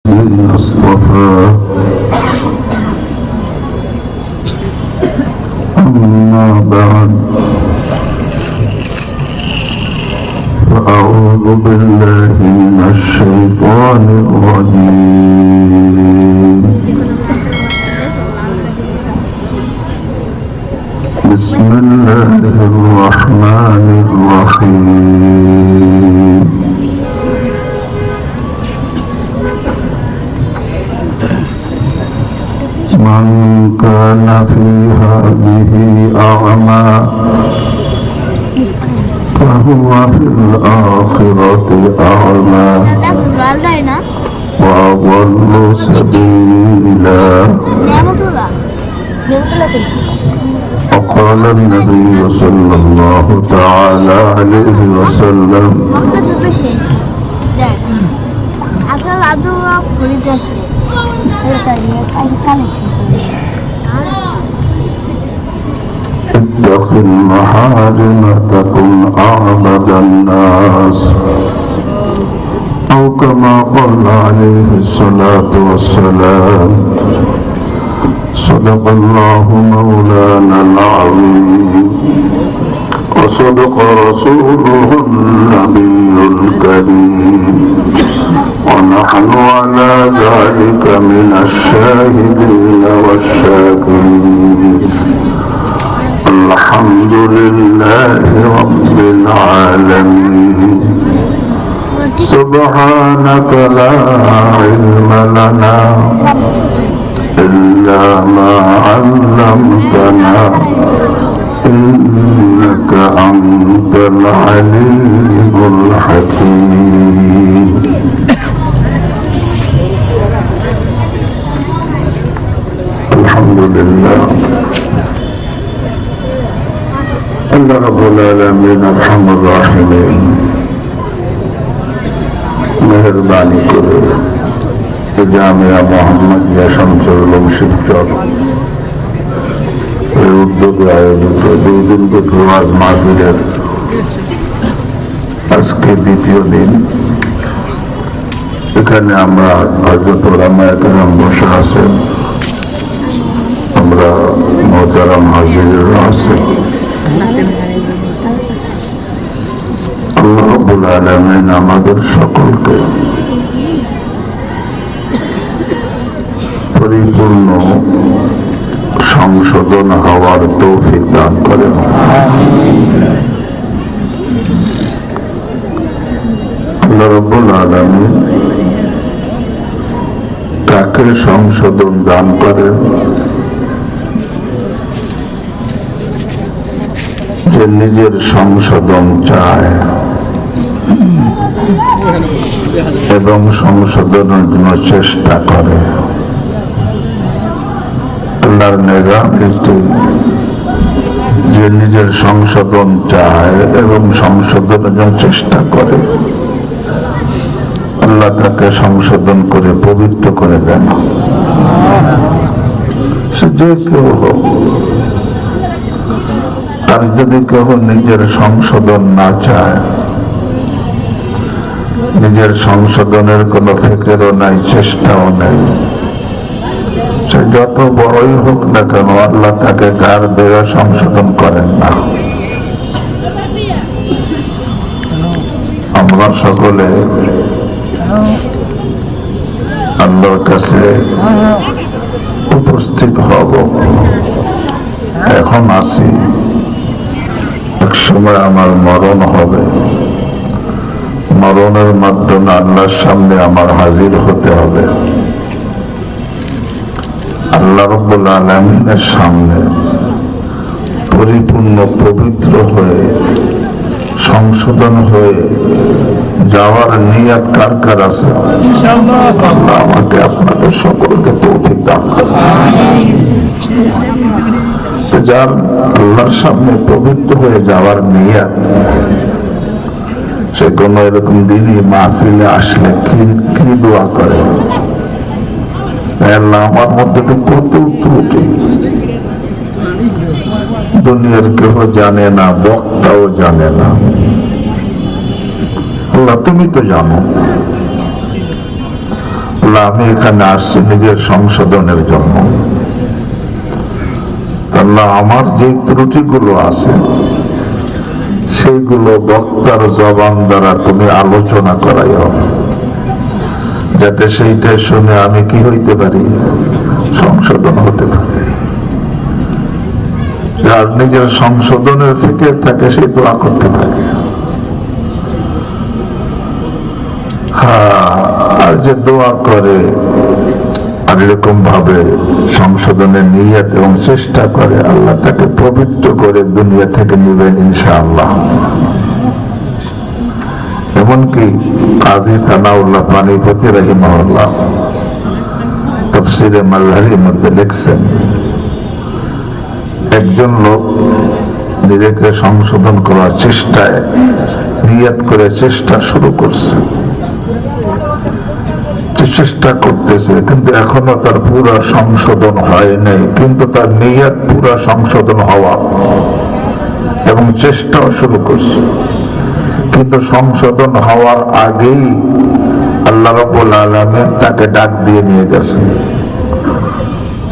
الذين اصطفى أما بعد فأعوذ بالله من الشيطان الرجيم بسم الله الرحمن الرحيم من كان في هذه أعمى فهو في الآخرة أعمى وأضل سبيلا. وقال النبي صلى الله تعالى عليه وسلم اتق المحارم تكن أعبد الناس أو كما قال عليه الصلاة والسلام. صدق الله مولانا العظيم وصدق رسوله النبي الكريم ونحن على ذلك من الشاهدين والشاكرين. الحمد لله رب العالمين. سبحانك لا علم لنا إلا ما علمتنا إنك أنت العليم الحكيم. الحمد لله الله رب العالمين أرحم الراحمين মেহেরবানি করে জামিয়া মোহাম্মদিয়া শামসুল উলুম শিবচর এর উদ্যোগে আয়োজিত 2 দিন ব্যাপী ওয়াজ মাহফিলের আজকে দ্বিতীয় দিন। এখানে আমরা হযরত উলামায়ে কেরাম বসে আছেন, আমরা মুহতারাম হাজিরা আছেন। আল্লাহ রাব্বুল আলামিন আমাদের সকলকে পরিপূর্ণ সংশোধন হওয়ার তৌফিক দান করেন। আল্লাহ রাব্বুল আলামিন কাকে সংশোধন দান করেন? যে নিজের সংশোধন চায় এবং সংশোধনের জন্য চেষ্টা করে। আল্লাহর নিজাম একটি, যে নিজের সংশোধন চায় এবং সংশোধনের জন্য চেষ্টা করে, আল্লাহ তাকে সংশোধন করে পবিত্র করে দেন। সে যে কেউ হোক, তার যদি কেউ নিজের সংশোধন না চায়, নিজের সংশোধনের কোনো ফিকিরও নাই, চেষ্টাও নেই, সে যত বড়ই হোক না কেন আল্লাহ তাকে গার দেওয়া সংশোধন করেন না। আমরা সকলে আল্লাহর কাছে উপস্থিত হব। এখন আছি, এক সময় আমার মরণ হবে, মরণের মাধ্যমে আল্লাহর সামনে আমার হাজির হতে হবে। আল্লাহ রাব্বুল আলামিনের সামনে পরিপূর্ণ পবিত্র হয়ে সংশোধন হয়ে যাওয়ার নিয়ত কার কার আছে? আল্লাহ আমাকে আপনাদের সকলকে তৌফিক দান করুন। যার আল্লাহর সামনে পবিত্র হয়ে যাওয়ার নিয়ত, সে কোন এরকম দিনই মাহফিলে আসলে কি দোয়া করে? আল্লাহ আমার মধ্যে তো কত ত্রুটি, দুনিয়ার কেউ জানে না, বক্তাও জানে না, আল্লাহ তুমি তো জানো। আল্লাহ আমি এখানে আসছি নিজের সংশোধনের জন্য। আল্লাহ আমার যে ত্রুটিগুলো আছে সেইগুলো বক্তার জবান দ্বারা তুমি আলোচনা করাইও, যাতে সেইটা শুনে আমি কি হইতে পারি, সংশোধন হতে পারি। যার নিজের সংশোধনের ফিকির থাকে সে দোয়া করতে থাকে। আর যে দোয়া করে আর এরকম ভাবে সংশোধনের নিয়ত এবং চেষ্টা করে, আল্লাহ তাকে পবিত্র করে দুনিয়া থেকে নিবেন ইনশাআল্লাহ। এমনকি কাজী সানাউল্লাহ পানিপতি রাহিমাহুল্লাহ তাফসীরে মাযহারির মধ্যে লিখছেন, একজন লোক নিজেকে সংশোধন করার চেষ্টায় নিয়ত করে চেষ্টা শুরু করছে, চেষ্টা করতেছে, কিন্তু এখনো তার পুরো সংশোধন হয় নাই, কিন্তু তার নিয়ত পুরো সংশোধন হওয়া এবং চেষ্টাও শুরু করছে। কিন্তু সংশোধন হওয়ার আগেই আল্লাহ রাব্বুল আলামিন তাকে ডাক দিয়ে নিয়ে গেছে।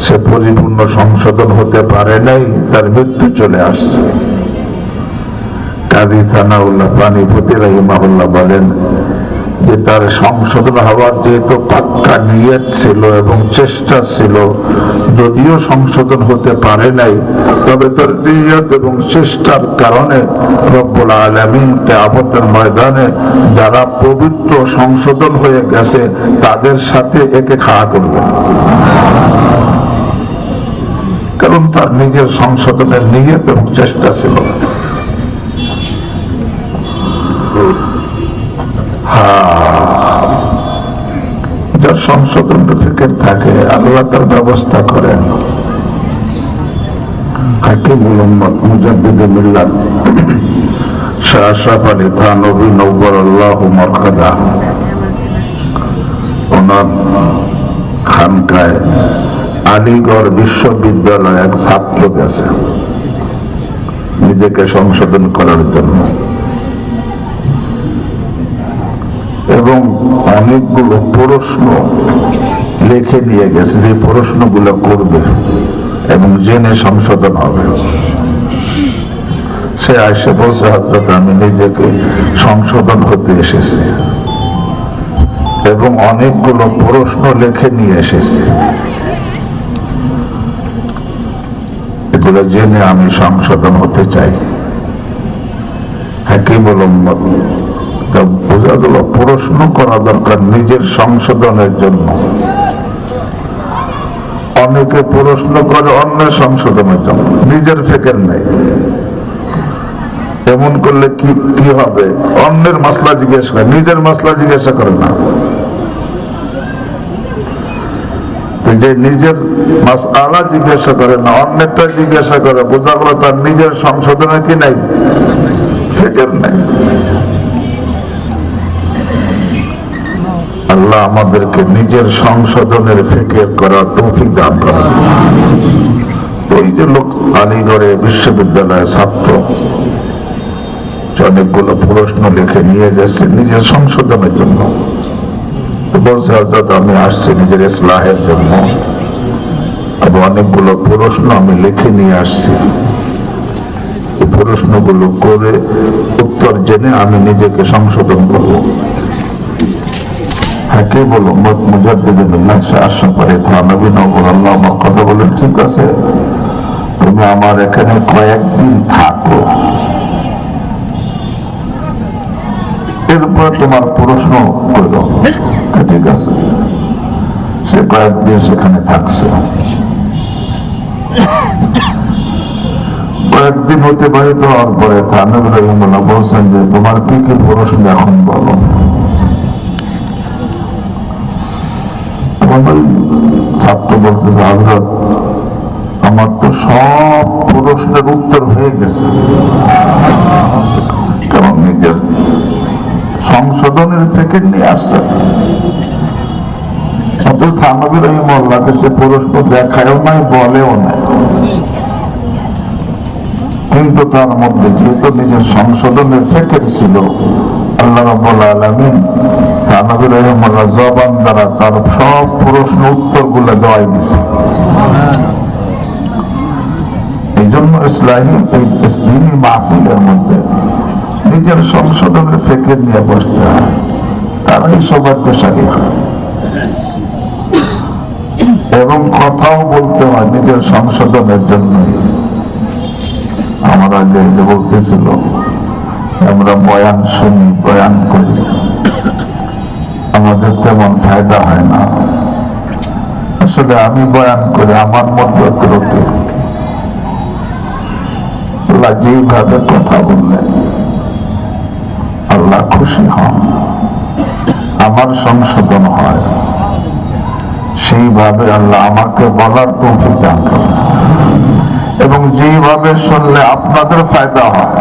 সে পরিপূর্ণ সংশোধন হতে পারে নাই, তার মৃত্যু চলে আসছে। কাজী সানাউল্লাহ পানিপতি রাহিমাহুল্লাহ বলেন যে তার সংশোধন হওয়ার যেহেতু পাক্কা নিয়ত ছিল এবং চেষ্টা ছিল, যদিও সংশোধন হতে পারে নাই, তবে তার নিয়ত এবং চেষ্টার কারণে রব্বুল আলামিন কিয়ামতের ময়দানে যারা পবিত্র সংশোধন হয়ে গেছে তাদের সাথে একে খাড়া করবেন, কারণ তার নিজের সংশোধনের নিয়ত এবং চেষ্টা ছিল। যার সংশোধনের ফিকির থাকে আল্লাহ তার ব্যবস্থা করেন। হাকিমুল উম্মত মুজাদ্দিদে মিল্লাত শাহ আশরাফ আলী থানভী নওয়ারাল্লাহু মারকাদা, ওনার খানকায় আলিগড় বিশ্ববিদ্যালয়ের এক ছাত্র গেছে নিজেকে সংশোধন করার জন্য, এবং অনেকগুলো প্রশ্ন লিখে নিয়ে গেছে যে প্রশ্নগুলো করবে এবং জেনে সংশোধন হবে। সে আয়েশা বলছে, হযরত আমি নিজেকে সংশোধন হতে এসেছি এবং অনেকগুলো প্রশ্ন লিখে নিয়ে এসেছি, এগুলো জেনে আমি সংশোধন হতে চাই। হাকিমুল উম্মত তা বোঝা গেল প্রশ্ন করা দরকার নিজের সংশোধনের জন্য। অনেকে প্রশ্ন করে অন্যের সংশোধনের জন্য, নিজের ফিকির নেই। এমন করলে কি হবে? অন্যের মাসলা জিজ্ঞেস করে, নিজের মাসলা জিজ্ঞাসা করে না। যে নিজের মাসআলা জিজ্ঞাসা করে না, অন্যেরটা জিজ্ঞাসা করে, বোঝা গেল তার নিজের সংশোধনের কি নাই, ফিকির নাই। আল্লাহ আমাদেরকে নিজের সংশোধনের ফিকির করার তৌফিক দান করেন। তো এই যে লোক আলিগড়ে বিশ্ববিদ্যালয়ের ছাত্র অনেকগুলো প্রশ্ন লিখে নিয়ে গেছে নিজের সংশোধনের জন্য, বলছে হযরত আমি আসছি নিজের ইসলাহের জন্য, এবং অনেকগুলো প্রশ্ন আমি লিখে নিয়ে আসছি, এই প্রশ্নগুলো করে উত্তর জেনে আমি নিজেকে সংশোধন করব। হাকিমুল উম্মত মুজাদ্দিদে মিল্লাত শাহ আশরাফ আলী থানভী নওয়ারাল্লাহু আমার কথা বলেন, ঠিক আছে তুমি আমার এখানে কয়েকদিন থাকো, এরপর তোমার প্রশ্ন করো। ঠিক আছে, সে কয়েকদিন সেখানে থাকছে। কয়েকদিন অতিবাহিত হওয়ার পরে থানভী রাহিমাহুল্লাহ বলছেন যে তোমার কি কি প্রশ্ন এখন বলো। ছাত্র বলতেছে, হযরত আমার তো সব প্রশ্নের উত্তর হয়ে গেছে, কারণ নিজের সংশোধনের ফিকির নিয়ে আসছে। থানভী রাহিমাহুল্লাহকে সে প্রশ্ন দেখায়ও নাই, বলেও নাই, কিন্তু তার মধ্যে যেহেতু নিজের সংশোধনের ফিকির ছিল, আল্লাহ রাব্বুল আলামিন নবী রাহিমাহুল্লাহ জবান দ্বারা তার সব প্রশ্ন উত্তরগুলো দেওয়াই দিছে। এই জন্য ইসলামী মাহফিলের মধ্যে নিজের সংশোধনের ফিকির নিয়ে বসতে হয়, তারাই সৌভাগ্যশালী হয়। এবং কথাও বলতে হয় নিজের সংশোধনের জন্য। আমার আগে যে বলতেছিল আমরা বয়ান শুনি, বয়ান করি, আমাদের তেমন ফায়দা হয় না। আসলে আমি বয়ান করি আমার মধ্যে ত্রুটি, আল্লাহ যেভাবে কথা বললেন আল্লাহ খুশি হন, আমার সংশোধন হয়, সেইভাবে আল্লাহ আমাকে বলার তৌফিক দান করেন। এবং যেভাবে শুনলে আপনাদের ফায়দা হয়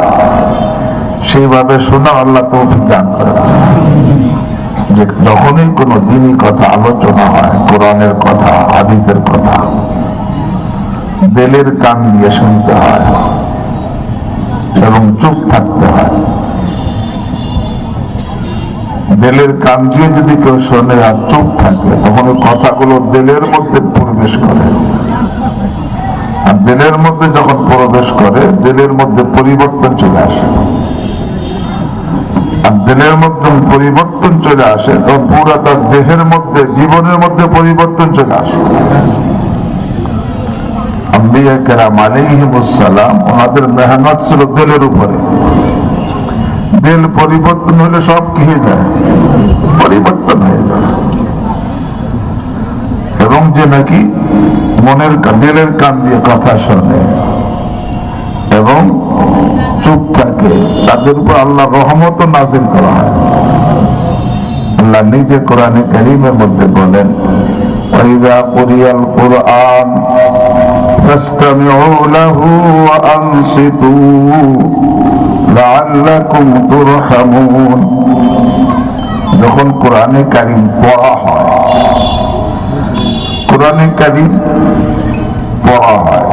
সেইভাবে শোনা আল্লাহ তৌফিক দান করেন। যে যখনই কোনো দ্বীনি কথা আলোচনা হয়, কোরআনের কথা, হাদিসের কথা, দিলের কান দিয়ে শুনতে হয় এবং চুপ থাকতে হয়। দিলের কান দিয়ে যদি কেউ শোনে আর চুপ থাকে, তখন কথাগুলো দিলের মধ্যে প্রবেশ করে। আর দিলের মধ্যে যখন প্রবেশ করে, দিলের মধ্যে পরিবর্তন চলে আসে। আর দিলের মধ্যে পরিবর্তন চলে আসে তখন পুরা তার দেহের মধ্যে, জীবনের মধ্যে পরিবর্তন চলে আসে। আম্বিয়া কেরাম আলাইহিমুস সালাম, ওনাদের মেহনত ছিল দিলের উপরে। দিল পরিবর্তন হলে সব কি হয়ে যায়? পরিবর্তন হয়ে যায়। এবং যে নাকি মনের দিলের কান দিয়ে কথা শোনে এবং চুপ থাকে, তাদের উপর আল্লাহ রহমত নাযিল করা হয়। আল্লাহ নিজে কোরআনে কারীমের মধ্যে বলেন, ওয়াইযা কুরিয়াল কুরআন ফাসতামিউ লাহু ওয়া আনসিতু লাআল্লাকুম তুরহামুন। যখন কোরআনে কারীম পড়া হয়, কোরআনে কারীম পড়া হয়,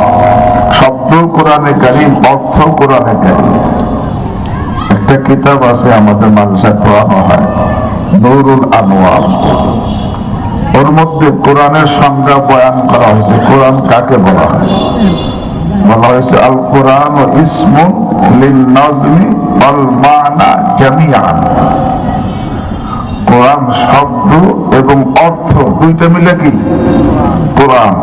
শব্দ কোরআনে কারীম, অর্থ কোরআনে কারীম। একটা কিতাব আছে আমাদের মাদ্রাসায় পড়ানো হয়, নূরুল আনোয়ার। ওর মধ্যে কোরআনের সংজ্ঞা বয়ান করা হয়েছে। কোরআন কাকে বলা হয়? বলা হয়েছে আল কোরআন ইসমুন লিন নাজমি ওয়াল মানা জামিআন। কোরআন শব্দ এবং অর্থ দুইটা মিলে কি কোরআন।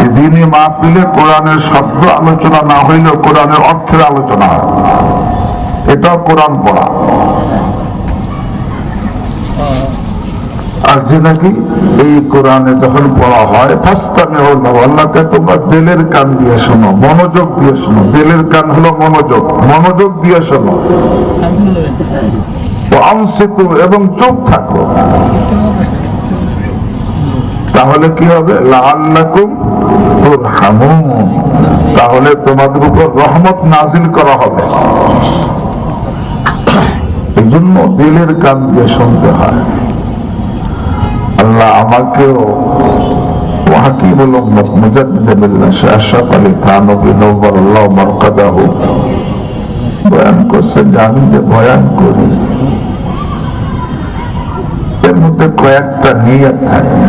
এই দ্বীনি মাহফিলে কোরআনের শব্দ আলোচনা না হইলেও কোরআনের অর্থের আলোচনা হয়, এটাও কোরআন পড়া। আর যে নাকি এই কোরআনে যখন পড়া হয়, আল্লাহকে তোমরা দিলের কান দিয়ে শোনো, মনোযোগ দিয়ে শোনো। দিলের কান হলো মনোযোগ, মনোযোগ দিয়ে শোনো। এবং চুপ থাকো, তাহলে কি হবে? লাআল্লাকুম তুরহামুন, তাহলে তোমাদের উপর রহমত নাযিল করা হবে। এই জন্য দিলের কান দিয়ে শুনতে হয়। আল্লাহ আমাকেও হাকিমুল উম্মত মুজাদ্দিদ বিল্লাহ শাহ আশরাফ আলী থানভী নওয়ারাল্লাহু মারকাদাহু বয়ান করছেন যে আমি যে বয়ান করি এর মধ্যে কয়েকটা নিয়ত থাকে।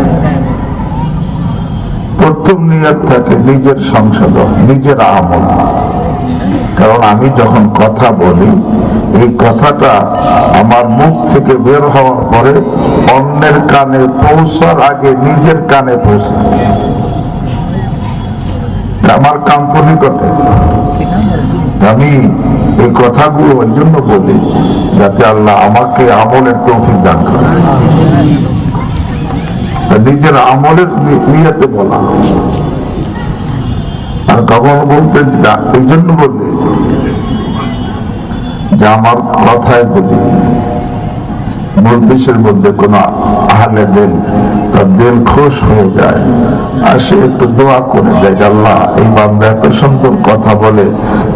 প্রথম নিয়ত থাকে নিজের সংশোধন, নিজের আমল। কারণ আমি যখন কথা বলি, এই কথাটা আমার মুখ থেকে বের হওয়ার পরে অন্যের কানে পৌঁছার আগে নিজের কানে পৌঁছে। আমার কান তো নিকটে, আমি এই কথাগুলো ওই জন্য বলি যাতে আল্লাহ আমাকে আমলের তৌফিক দান করে। নিজের আমলের নিয়তে বলা। আর কখনো বলতে এই জন্য বলি যে আমার কথায় যদি মজলিসের মধ্যে কোন আহলে দিল, তার দিল খুশ হয়ে যায় আর সে একটু দোয়া করে দেয়, আল্লাহ এই বান্দা এত সুন্দর কথা বলে,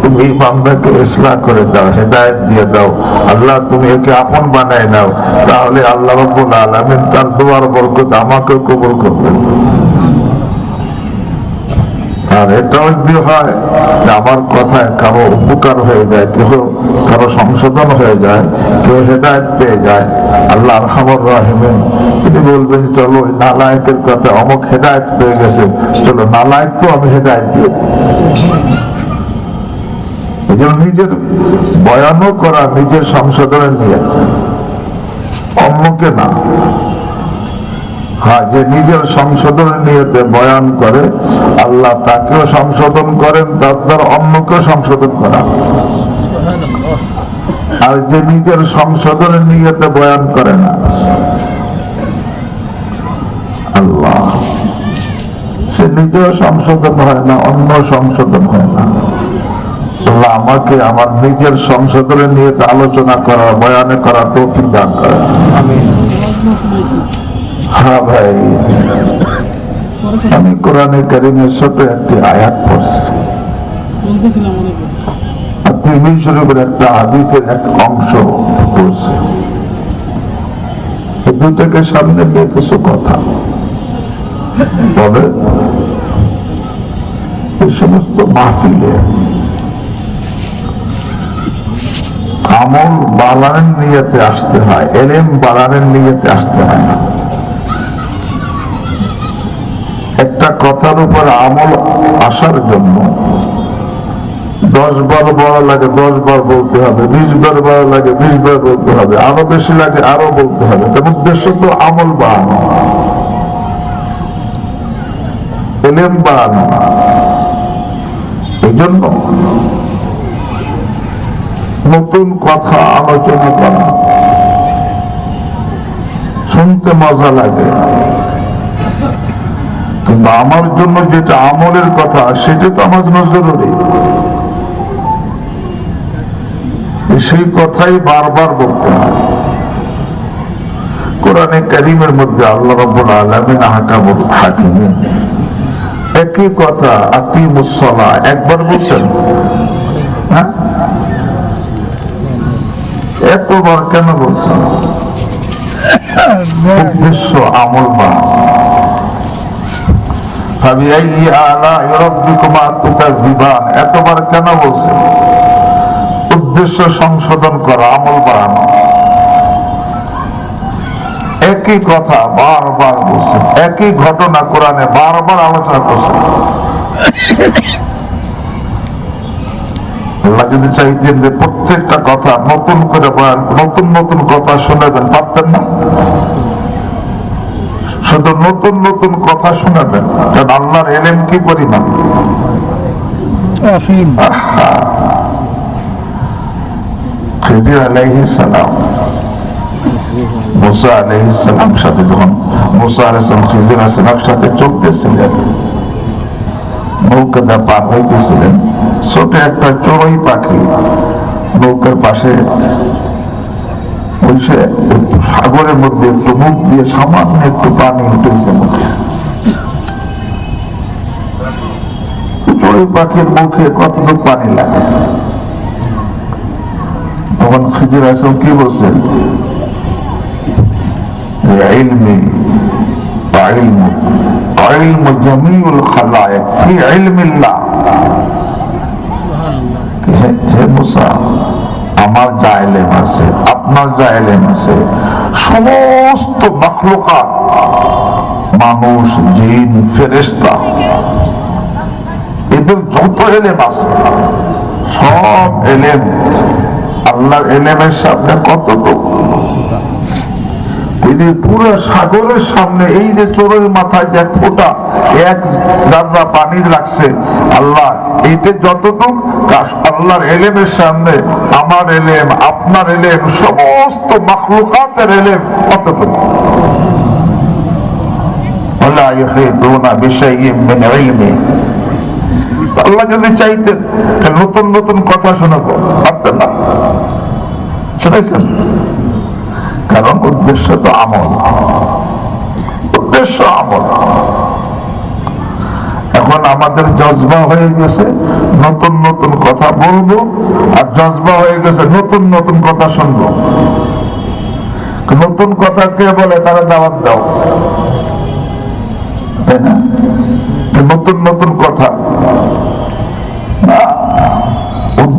তুমি এই বান্দাকে ইসলাহ করে দাও, হেদায়েত দিয়ে দাও, আল্লাহ তুমি একে আপন বানায় নাও, তাহলে আল্লাহ রাব্বুল আলামিন তার দোয়ার বরকত আমাকেও কবুল করবেন। আর এটাও যদি হয় যে আমার কথায় কারো উপকার হয়ে যায়, কেউ কারো সংশোধন হয়ে যায়, কেউ হেদায়েত পেয়ে যায়, আল্লাহ আরহামুর রাহিমিন তিনি বলবেন চলো ওই নালায়েকের কথা অমুক হেদায়েত পেয়ে গেছে, চলো নালায়েককেও আমি হেদায়েত দিয়ে দিই। এই জন্য নিজের বয়ানও করা নিজের সংশোধনের নিয়ত, অন্যকে না। হ্যাঁ, যে নিজের সংশোধনের নিয়তে বয়ান করে আল্লাহ তাকেও সংশোধন করেন, তার দ্বারা অন্যকেও সংশোধন করা। আর যে নিজের সংশোধনের নিয়তে বয়ান করে না, আল্লাহ সে নিজেও সংশোধন হয় না, অন্য সংশোধন হয় না। আল্লাহ আমাকে আমার নিজের সংশোধনের নিয়তে আলোচনা করা, বয়ানে করা তৌফিক দান করেন। হ্যাঁ ভাই, আমি কোরআনে কারীমের ছোট একটি আয়াত পড়ছি, আর তিরমিজি শরীফের একটা হাদিসের এক অংশ পড়ছি। এই দুটাকে সামনে নিয়ে কিছু কথা। তবে এই সমস্ত মাহফিলে আমল বাড়ানোর নিয়তে আসতে হয়, এলেম বাড়ানোর নিয়তে আসতে হয় না। একটা কথার উপর আমল আসার জন্য 10 বার বলা লাগে 10 বার বলতে হবে, 20 বার বলা লাগে 20 বার বলতে হবে, আরো বেশি লাগে আরো বলতে হবে। তার উদ্দেশ্য তো আমল বাড়ানো, এলেম বাড়ানো। এই জন্য নতুন কথা আলোচনা করা শুনতে মজা লাগে, কিন্তু আমার জন্য যেটা আমলের কথা সেটা তো আমার জন্য জরুরি। সেই কথাই বারবার বলতে হয়। কোরআনে কারীমের মধ্যে আল্লাহ রাব্বুল আলামিন আহকামুল হাকিমিন একই কথা আকিমুস সালাহ একবার বলছেন, হ্যাঁ এতবার কেন বলছেন? উদ্দেশ্য আমল বাড়ানো। ফাবিআইয়ি আলাই রাব্বিকুমা তুকাযিবান এতবার কেন বলছেন? উদ্দেশ্য সংশোধন করা, আমল বাড়ানো। একই কথা বারবার বলছেন, একই ঘটনা কোরআনে বারবার আলোচনা করছেন। আল্লাহ যদি চাইতেন যে প্রত্যেকটা কথা নতুন করে বয়ান, নতুন নতুন কথা শোনাবেন, পারতেন না? শুধু নতুন নতুন কথা শোনাবেন, কারণ আল্লাহর ইলম কি পরিমাণ। খিজির আলাইহিস সালাম মুসা আলাইহিস সালাম সাথে যখন মুসা আলাইহিস সালাম খিজির আলাইহিস সালাম সাথে চলতেছিলেন, নৌকাটা পার হইতেছিলেন, ছোট একটা চড়ুই পাখি নৌকার পাশে বসে সাগরের মধ্যে একটু মুখ দিয়ে সামান্য একটু পানি উঠেছে মুখে। চড়ুই পাখির মুখে কতটুকু পানি লাগে? তখন খিজির আলাইহিস সালাম কি বলছেন? যে ইলমি ওয়া ইলমু ইলমু জামিউল খালায়েক ফি ইলমিল্লাহ। হে মুসা, আমার যা ইলম আছে, আপনার যা ইলম আছে, সমস্ত মাখলুকাত, মানুষ, জিন, ফেরেশতা, এদের যত ইলম আছে সব ইলম আল্লাহর ইলমের সামনে কতটুকু? এই যে পুরো সাগরের সামনে এই যে চোরের মাথায় যে এক ফোঁটা এক জাররা পানি লাগছে, আল্লাহ এইটা যতটুকু আল্লাহর ইলমের সামনে আমার ইলম, আপনার ইলম, সমস্ত মাখলুকাতের ইলম কতটুকু? ওয়ালা ইউহিতুনা বিশাইইন মিন ইলমি। আল্লাহ যদি চাইতেন নতুন নতুন কথা শোনাবো, পারতেন না। শুনেছেন? কারণ উদ্দেশ্য তো আমল, উদ্দেশ্য আমল। এখন আমাদের জজবা হয়ে গেছে নতুন নতুন কথা বলবো, আর জজবা হয়ে গেছে নতুন নতুন কথা শুনবো। নতুন কথা কে বলে? তারা দাওয়াত দাও, তাই না? নতুন নতুন কথা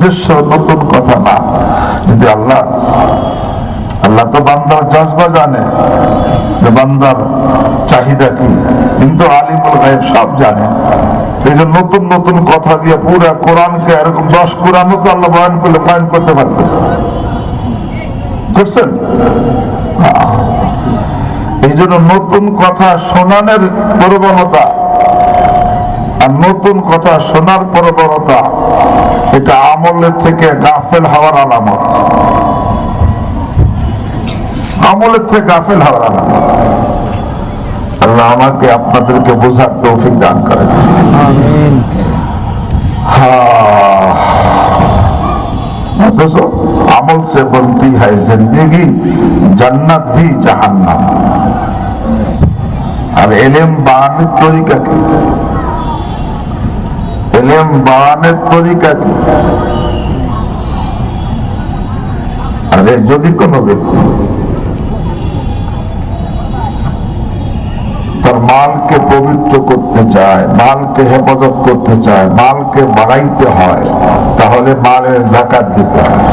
উদ্দেশ্য নতুন কথা না। যদি আল্লাহ তো বান্দার জজবা জানে যে বান্দার চাহিদা কি, কিন্তু আলিমুল গায়ব সব জানে। এই যে নতুন নতুন কথা দিয়ে পুরা কোরআনকে এরকম 10 কোরআনও তো আল্লাহ বয়ান করতে পারতেন, করছেন। এই জন্য নতুন কথা শোনানোর প্রবণতা আর নতুন কথা শোনার প্রবণতা, এটা আমলের থেকে গাফেল হওয়ার আলামত। আমলের থেকে গাফেল হওয়ার আলামত। আল্লাহ আমাকে আপনাদেরকে বোঝার তৌফিক দান করেন। আমিন। অথচ আমল से बनती है जिंदगी, जन्नत भी जहन्नम। আর ইলম বায়ানের তরিকা কি? ইলম বায়ানের তরিকা কি? আরে যদি কোনো ব্যক্তি তার মালকে পবিত্র করতে চায়, মালকে হেফাজত করতে চায়, মালকে বাড়াইতে হয়, তাহলে মালের যাকাত দিতে হয়।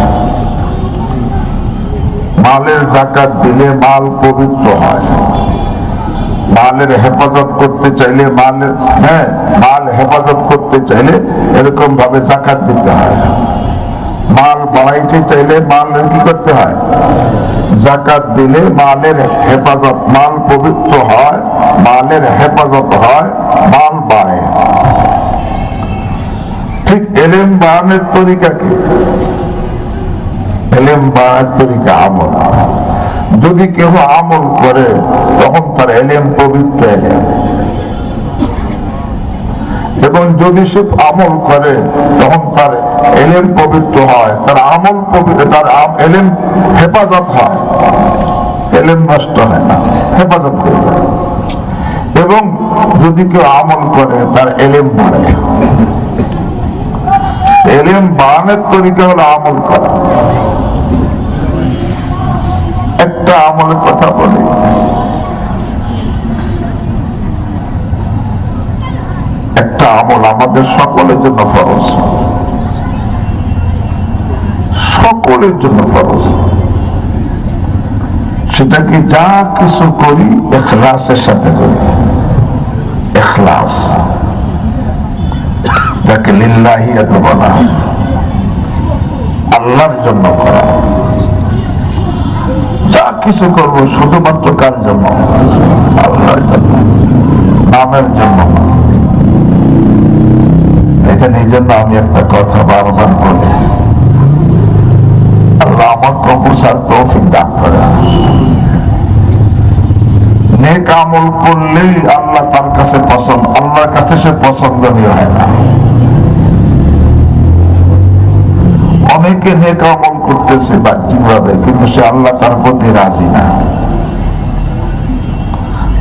মালের যাকাত দিলে মাল পবিত্র হয়। মালের হেফাজত করতে চাইলে মাল হেফাজত করতে চাইলে এরকম ভাবে যাকাত দিতে হয়। মাল বাড়াইতে চাইলে মালের কি করতে হয়? যাকাত দিলে মালের হেফাজত, মাল পবিত্র হয়, মালের হেফাজত হয়, মাল বাড়ে। ঠিক ইলম বায়ানের তরিকা কি? ইলম বায়ানের তরিকা আমল। যদি কেউ আমল করে তখন তার ইলম পবিত্র ইলম, এবং যদি সে আমল করে তখন তার ইলম পবিত্র হয়, তার আমল পবিত্র, তার ইলম হেফাজত হয়, ইলম নষ্ট হয় না, হেফাজত হয়ে যায়। এবং যদি কেউ আমল করে তার ইলম বাড়ে। ইলম বাড়ানোর তরিকা হলো আমল করা। একটা আমলের কথা বলি, একটা আমল আমাদের সকলের জন্য ফরজ, সকলের জন্য ফরজ। সেটা কি? যা কিছু করি ইখলাসের সাথে করি। ইখলাস, যাকে লিল্লাহিয়াত বলা হয়, আল্লাহর জন্য করা। যা কিছু করব শুধুমাত্র কার জন্য? আল্লাহর জন্য, নামের জন্য। দেখেন, এই জন্য আমি একটা কথা বারবার বলি, আল্লাহ আমাকে বুঝার তৌফিক দান করে। নেক আমল করলেই আল্লাহ তার কাছে পছন্দ, আল্লাহর কাছে সে পছন্দনীয় হয় না। অনেকে নেক আমল করতেছে বাহ্যিক ভাবে, কিন্তু সে আল্লাহ তার প্রতি রাজি না,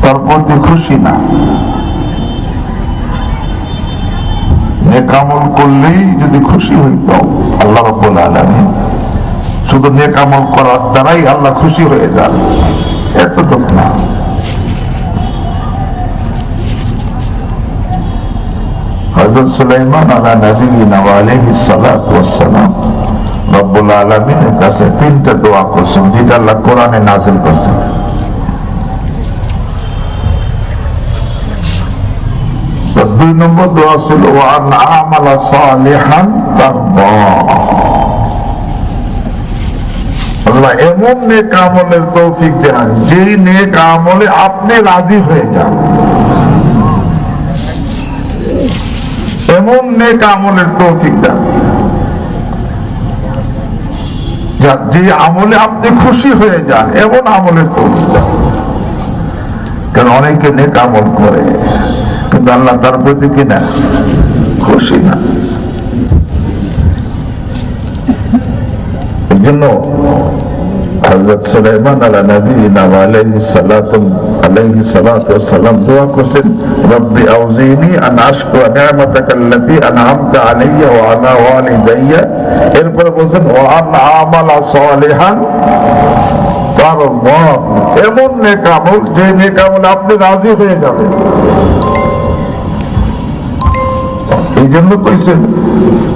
তার প্রতি খুশি না। নেক আমল করলেই যদি খুশি হইতো আল্লাহ রাব্বুল আলামিন, শুধু নেক আমল করার দ্বারাই আল্লাহ খুশি হয়ে যান, এতটুক না। হযরত সুলাইমান আলা নবিয়িনা ওয়া আলাইহিস সালাতু ওয়াস সালাম রব্বুল আলামিনের কাছে 3টা দোয়া করছেন, যেটা আল্লাহ কোরআনে নাযিল করেছেন। তো 2 নম্বর দোয়া ছিল ওয়ান আমালা সালিহান তারদা। আল্লাহ এমন নেক আমলের তৌফিক দেন যে নেক আমলে আপনি রাজি হয়ে যান। এমন নেক আমলের তৌফিক দেন যে আমলে আপনি খুশি হয়ে যান, এমন আমলের তৌফিক দেন। কারণ অনেকে নেক আমল করে কিন্তু আল্লাহ তার প্রতি কিনা খুশি না। এই জন্য হযরত সুলাইমান আলা নবিয়িনা ওয়া আলাইহিস সালাতু ওয়াস সালাম দোয়া করেন, রব্বি আউজিনি আন আশকুরা নি'মাতাকাল্লাতী আন'আমতা আলাইয়া ওয়া আলা ওয়ালিদাইয়া। এরপর বলেন ওয়া আন আমালা সালিহান তারদা। এমন নেক আমল যে নেক আমল আপনি রাজি হয়ে যাবেন। এই জন্য কইছেন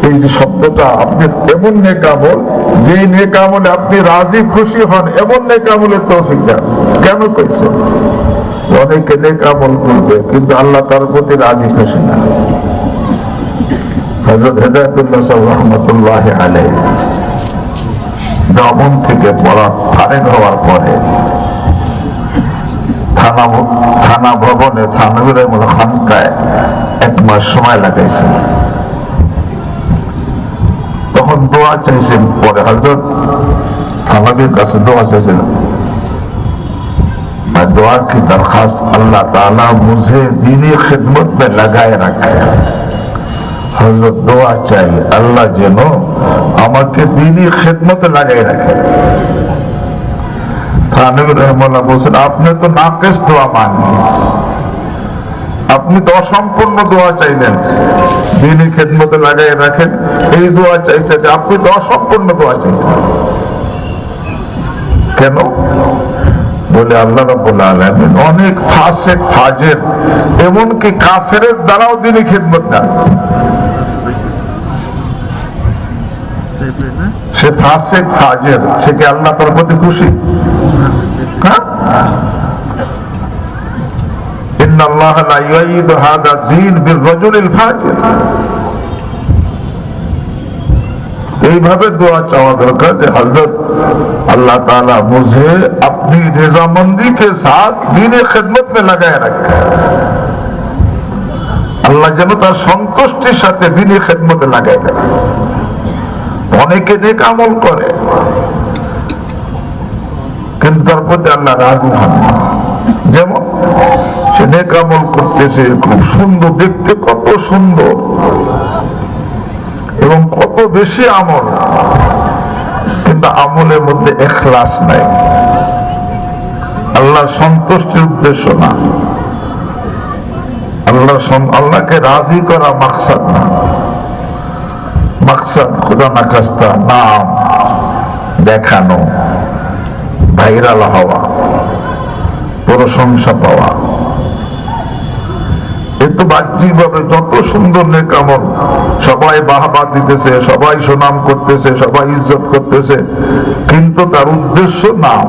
এই যে শব্দটা, আপনি এমন নেক আমল যে নেক আমলে আপনি রাজি খুশি হন, এমন নেক আমলের তৌফিক দেন। কেন কইছেন? অনেকে নেক আমল করবে কিন্তু আল্লাহ তার প্রতি রাজি খুশি না। হযরত হেদায়েতুল্লাহ সাহেব রাহমাতুল্লাহি আলাইহি দমন থেকে পড়া ফারেক হওয়ার পরে থানা ভবনে থানবীর খানকায় 1 মাস সময় লাগাইছেন। তখন দোয়া চাইছেন, পরে হযরত থানবীর কাছে দোয়া চাইছেন, मैं दुआ की दरखास्त अल्लाह ताला मुझे दीनी खिदमत में लगाए रखे। हजरत दुआ चाहिए अल्लाह যেন আমাকে দীনী খিদমতে লাগাই রাখে। থানবী রাহিমাহুল্লাহ বলেন, আপনি তো নাকিস দোয়া মাননি, আপনি তো অসম্পূর্ণ দোয়া চাইলেন, দীনী খিদমতে লাগাই রাখেন এই দোয়া চাইছেন, আপনি তো অসম্পূর্ণ দোয়া চাইছেন। কেন? বলে আল্লাহ রাব্বুল আলামিন অনেক ফাসিক ফাজির এমনকি কাফেরের দ্বারাও দ্বীনি খিদমত দেন। সে ফাসিক ফাজির, সে কি আল্লাহ তার প্রতি খুশি? ইন্নাল্লাহা লা ইউঈদু হাযা দ্বীন বির-রাজুলিল ফাজির। এইভাবে দোয়া চাওয়া দরকার যে হযরত अल्लाह ताला मुझे अपनी रजामंदी के साथ दीनी खिदमत में लगाए रखे। আল্লাহ যেন তার সন্তুষ্টির সাথে দীনী খিদমতে লাগায় রাখে। অনেকে নেক আমল করে কিন্তু তার প্রতি আল্লাহ রাজি হন না। যেমন সে নেক আমল করতেছে, খুব সুন্দর দেখতে, কত সুন্দর এবং কত বেশি আমল, কিন্তু আমলের মধ্যে ইখলাস নাই, আল্লাহর সন্তুষ্টির উদ্দেশ্য না, আল্লাহকে রাজি করা মাকসাদ না। মাকসাদ খোদা না খাস্তা নাম দেখানো, ভাইরাল হওয়া, প্রশংসা পাওয়া। এতো বাহ্যিকভাবে যত সুন্দর নেক আমল, সবাই বাহবা দিতেছে, সবাই সুনাম করতেছে, সবাই ইজ্জত করতেছে, কিন্তু তার উদ্দেশ্য নাম,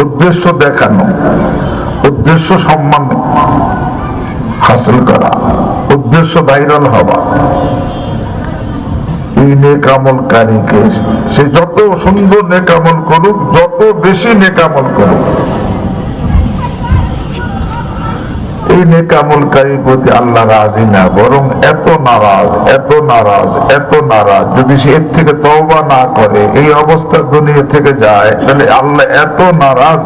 উদ্দেশ্য দেখানো, উদ্দেশ্য সম্মান হাসিল করা, উদ্দেশ্য ভাইরাল হওয়া। এই নেক আমলকারীকে সে যত সুন্দর নেক আমল করুক, যত বেশি নেক আমল করুক, এই নেক আমলকারীর প্রতি আল্লাহ রাজি না, বরং এত নারাজ, এত নারাজ, এত নারাজ। যদি সে এর থেকে তওবা না করে, এই অবস্থা দুনিয়া থেকে যায়, তাহলে আল্লাহ এত নারাজ।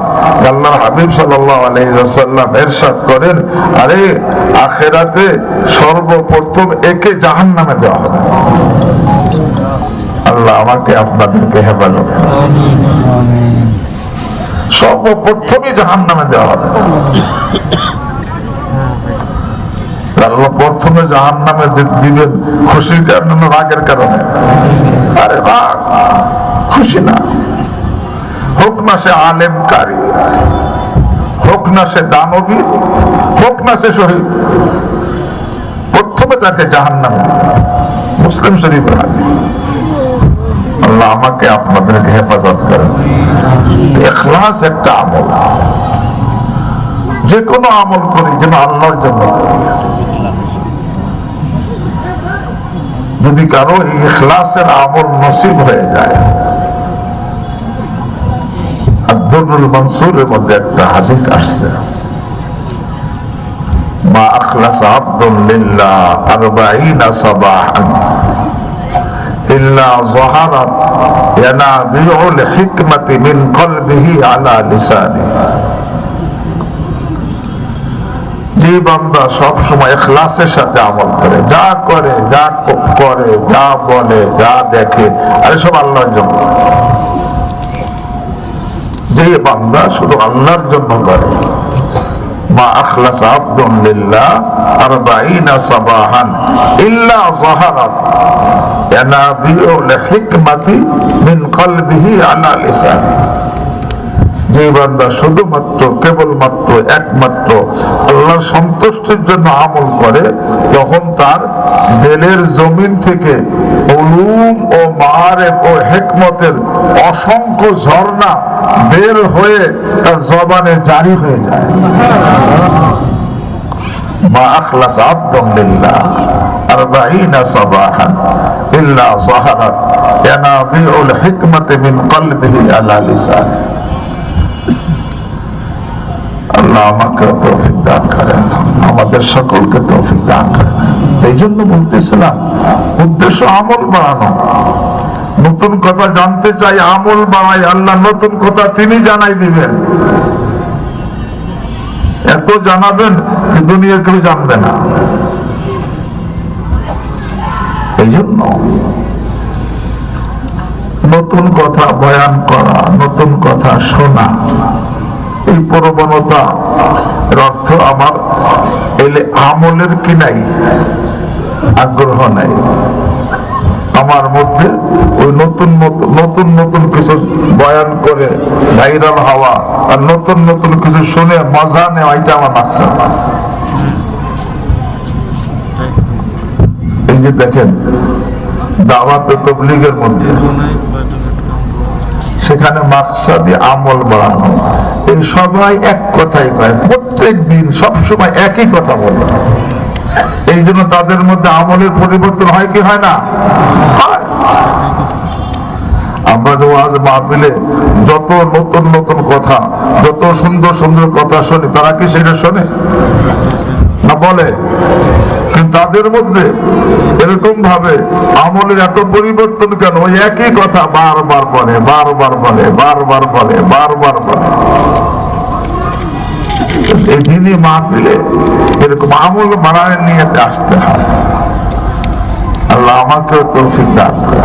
আল্লাহর হাবিব সাল্লাল্লাহু আলাইহি ওয়াসাল্লাম ইরশাদ করেন, আরে আখিরাতে সর্বপ্রথম একে জাহান্নামে দেওয়া হবে। আল্লাহ আমাকে আপনাদেরকে হেফাজত করুন। আমিন। সর্বপ্রথমই জাহান্নামে দেওয়া হবে। আল্লাহ প্রথমে জাহান্নামে দিবেন খুশির কারণে না রাগের কারণে? আরে রাগ, খুশি না। হোক না সে আলেমকারী, হোক না সে দানবী, হোক না সে শহীদ, প্রথমে তাকে জাহান্নামে দিবেন। মুসলিম শরীফের হাদিস। আল্লাহ আমাকে আপনাদেরকে হেফাজত করেন। ইখলাস একটা আমল, যে কোনো আমল করি যেন আল্লাহর জন্য করি। যদি কারো ইখলাসের আমল নসিব হয়ে যায়, আদ-দুররুল মানসুরের মধ্যে একটা হাদিস আসছে, মা আখলাসা আবদুন লিল্লাহ 40 সাবাহান ইল্লা যাহারাত ইয়ানাবিউল হিকমাতি মিন কলবিহি আলা লিসানিহি। যে বান্দা সব সময় ইখলাসের সাথে আমল করে, যা করে, যা করে, যা বলে, যা দেখে, আরে সব আল্লাহর জন্য। যে বান্দা শুধু আল্লাহর জন্য করে, মা আখলাসা আবদুন লিল্লাহ 40 সাবাহান ইল্লা যাহারাত ইয়ানাবিউল হিকমাতি মিন কলবিহি আলা লিসানিহি। যে বান্দা শুধুমাত্র, কেবলমাত্র, একমাত্র আল্লাহর সন্তুষ্ট সন্তুষ্টির জন্য আমল করে, তখন তার দিলের জমিন থেকে উলুম ও মাআরিফ ও হিকমতের অসংখ্য ঝর্ণা বের হয়ে তার জবানে জারি হয়ে যায়। মা আখলাস আবদুন লিল্লাহ 40 সাবাহান ইল্লা যাহারাত ইয়ানাবিউল হিকমতি মিন কলবিহি আলা লিসান। আল্লাহ আমাকে তৌফিক দান করেন, আমাদের সকলকে তৌফিক দান করেন। এই জন্য বলতেছিলাম উদ্দেশ্য আমল বাড়ানো। নতুন কথা জানতে চাই, আমল বাড়াই, আল্লাহ নতুন কথা তিনি জানাই দিবেন। এত জানাবেন যে দুনিয়া কেউ জানবে না। এই জন্য নতুন কথা বয়ান করা, নতুন কথা শোনা, এই প্রবণতা অর্থ আমার এলে আমলের কি নাই, আগ্রহ নাই আমার মধ্যে। ওই নতুন নতুন নতুন কিছু বয়ান করে ভাইরাল হওয়া আর নতুন নতুন কিছু শুনে মজা নেওয়া, এটা আমার মাকসাদ না। এই যে দেখেন দাওয়াত ও তাবলীগের মধ্যে সেখানে মাকসাদে আমল বাড়ানো, এই সবাই এক কথাই কয়, প্রত্যেক দিন সবসময় একই কথা বলে। এই জন্য তাদের মধ্যে আমলের পরিবর্তন হয় কি হয় না? আমরা যে ওয়াজ মাহফিলে যত নতুন নতুন কথা, যত সুন্দর সুন্দর কথা শুনি, তারা কি সেটা শোনে না? বলে। কিন্তু তাদের মধ্যে এরকম ভাবে আমলের এত পরিবর্তন কেন? ওই একই কথা বারবার বলে, বারবার বলে, বারবার বলে, বারবার বলে। এই দিনই মাহফিলে এরকম আমল বাড়ায় নিয়ে আসতে হয়। আল্লাহ আমাকেও তৌফিক দান করে,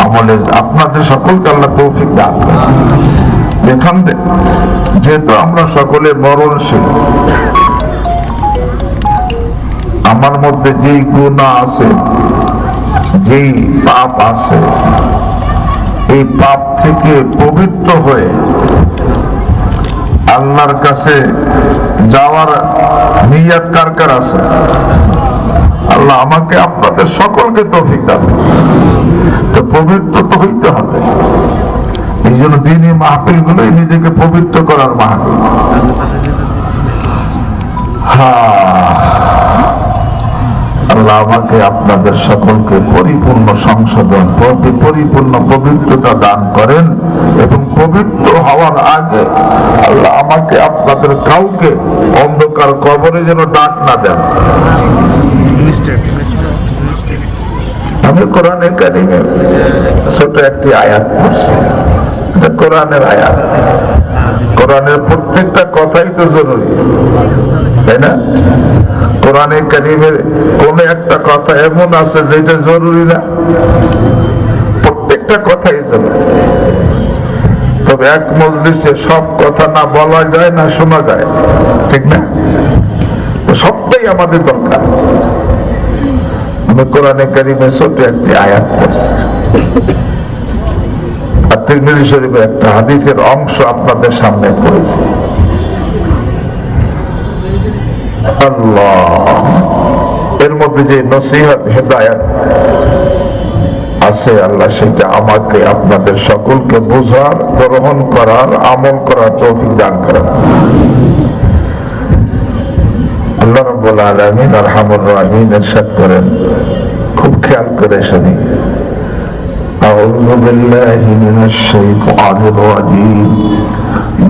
আমলের আপনাদের সকলকে আল্লাহ তৌফিক দান করে। এখান থেকে যেহেতু আমরা সকলে মরণশীল, আমার মধ্যে যেই গুনাহ আছে, যেই পাপ আছে, এই পাপ থেকে পবিত্র হয়ে আল্লাহর কাছে যাওয়ার নিয়ত কার কার আছে? আল্লাহ আমাকে আপনাদের সকলকে তৌফিক দান। তো পবিত্র তো হইতে হবে। এই জন্য দিনই মাহফিল গুলোই নিজেকে পবিত্র করার মাহফিল। আল্লাহ আমাকে আপনাদের সকলকে পরিপূর্ণ সংশোধন, পরিপূর্ণ পবিত্রতা দান করেন, এবং পবিত্র হওয়ার আগে আল্লাহ আমাকে আপনাদের কাউকে অন্ধকার কবরে যেন ডাক না দেন। আমি কোরআনে কারিমে ছোট একটি আয়াত পড়ছি, এটা কোরআনের আয়াত। কোরআনের প্রত্যেকটা কথাই তো জরুরি, তাই না? কোরআনে কারিমের কোন একটা কথা এমন আছে যেটা জরুরি না? প্রত্যেকটা কথাই জরুরি। তবে এক মজলিসে সব কথা না বলা যায়, না শোনা যায়, ঠিক না? তো সবটাই আমাদের দরকার। আমি কোরআনে কারিমে ছোট একটি আয়াত পড়ছি, আর তিরমিজি শরীফে একটা হাদিসের অংশ আপনাদের সামনে পড়েছি। আল্লাহ, এর মধ্যে যে নসিহত হেদায়েত আছে, আল্লাহ সেটা আমাকে আপনাদের সকলকে বোঝার, গ্রহণ করার, আমল করার তৌফিক দান করেন। আল্লাহ রাব্বুল আলামিন আরহামুর রাহিম ইরশাদ করেন, খুব খেয়াল করে শুনি। আউযু বিল্লাহি মিনাশ শাইতানির রাজীম।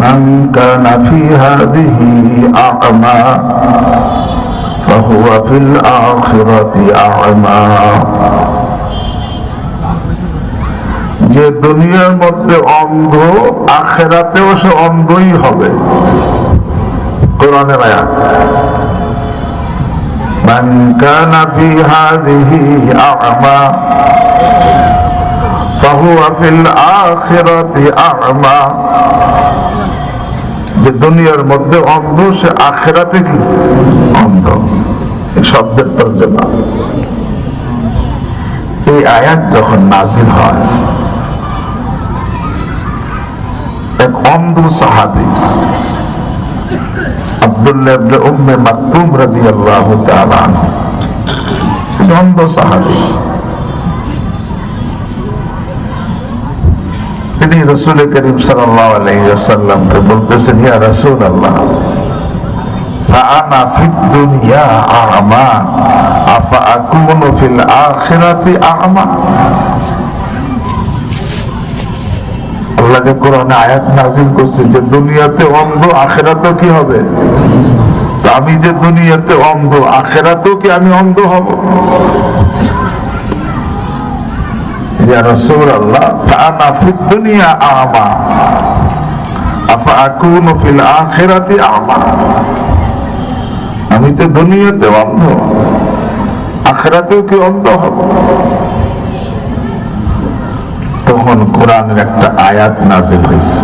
মান কানা ফি হাযিহি আ'মা ফাহুয়া ফিল আখিরাতি আ'মা। যে দুনিয়ার মধ্যে অন্ধ, আখিরাতেও সে অন্ধই হবে। কোরআনের আয়াত। মান কানা ফি হাযিহি আ'মা ফাহুয়া ফিল আখিরাতি আ'মা। যে দুনিয়ার মধ্যে অন্ধ, সে আখিরাতে কি অন্ধ। এই শব্দের তর্জমা। এই আয়াত যখন নাযিল হয়, এক অন্ধ সাহাবী আব্দুল্লাহ ইবনে উম্মে মাকতুম রাদিয়াল্লাহু তাআলা আনহু, তিনি অন্ধ সাহাবী। তিনি রাসূল করিম সাল্লাল্লাহু আলাইহি ওয়াসাল্লামকে বলতেছেন, ইয়া রাসূলুল্লাহ, ফাআনা ফিদ দুনিয়া আ'মা আফা আকুনু ফিল আখিরাতি আ'মা। আল্লাহ যে কোরআনে আয়াত নাযিল করছে যে দুনিয়াতে অন্ধ, আখিরাতেও কি হবে? তো আমি যে দুনিয়াতে অন্ধ, আখিরাতেও কি আমি অন্ধ হব? ইয়া রাসূলুল্লাহ, ফাআনা ফিদ দুনিয়া আ'মা আফা আকুনু ফিল আখিরাতি আ'মা। আমি তো দুনিয়াতে অন্ধ, আখিরাতেও কি অন্ধ হব? তখন কোরআনের একটা আয়াত নাযিল হয়েছে।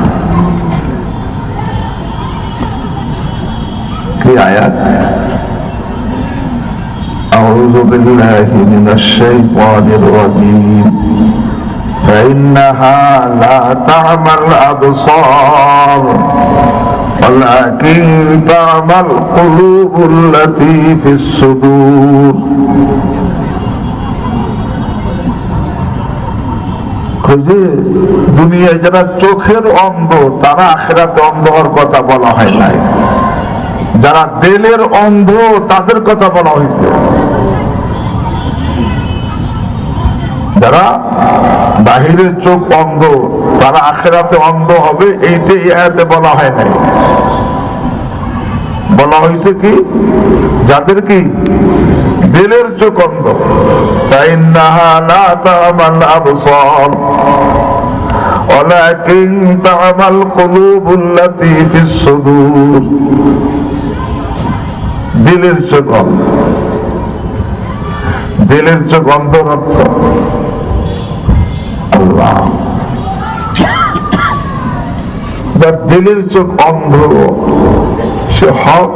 কি আয়াত? আউযু বিল্লাহি মিনাশ শাইতানির রাজীম, ফাইন্নাহা লা তা'মাল আবসার ওয়ালাকিন তা'মাল কুলুবুল্লাতী ফিস সুদূর। দুনিয়ায় যারা চোখের অন্ধ তারা আখিরাতে অন্ধ হওয়ার কথা বলা হয় নাই, যারা দিলের অন্ধ তাদের কথা বলা হয়েছে। যারা বাহিরের চোখ অন্ধ তারা আখিরাতে অন্ধ হবে, এইটাই আয়াতে বলা হয় নাই। বলা হয়েছে কি? যাদের কি দিলের চোখ অন্ধ, ফাইন্নাহা লা তা'মাল আবসার ওয়ালাকিন তা'মাল কুলুবুল্লাতী ফিস সুদূর। দিলের চোখ অন্ধ, দিলের চোখ অন্ধর অর্থ আল্লাহ। যার দিলের চোখ অন্ধ সে হক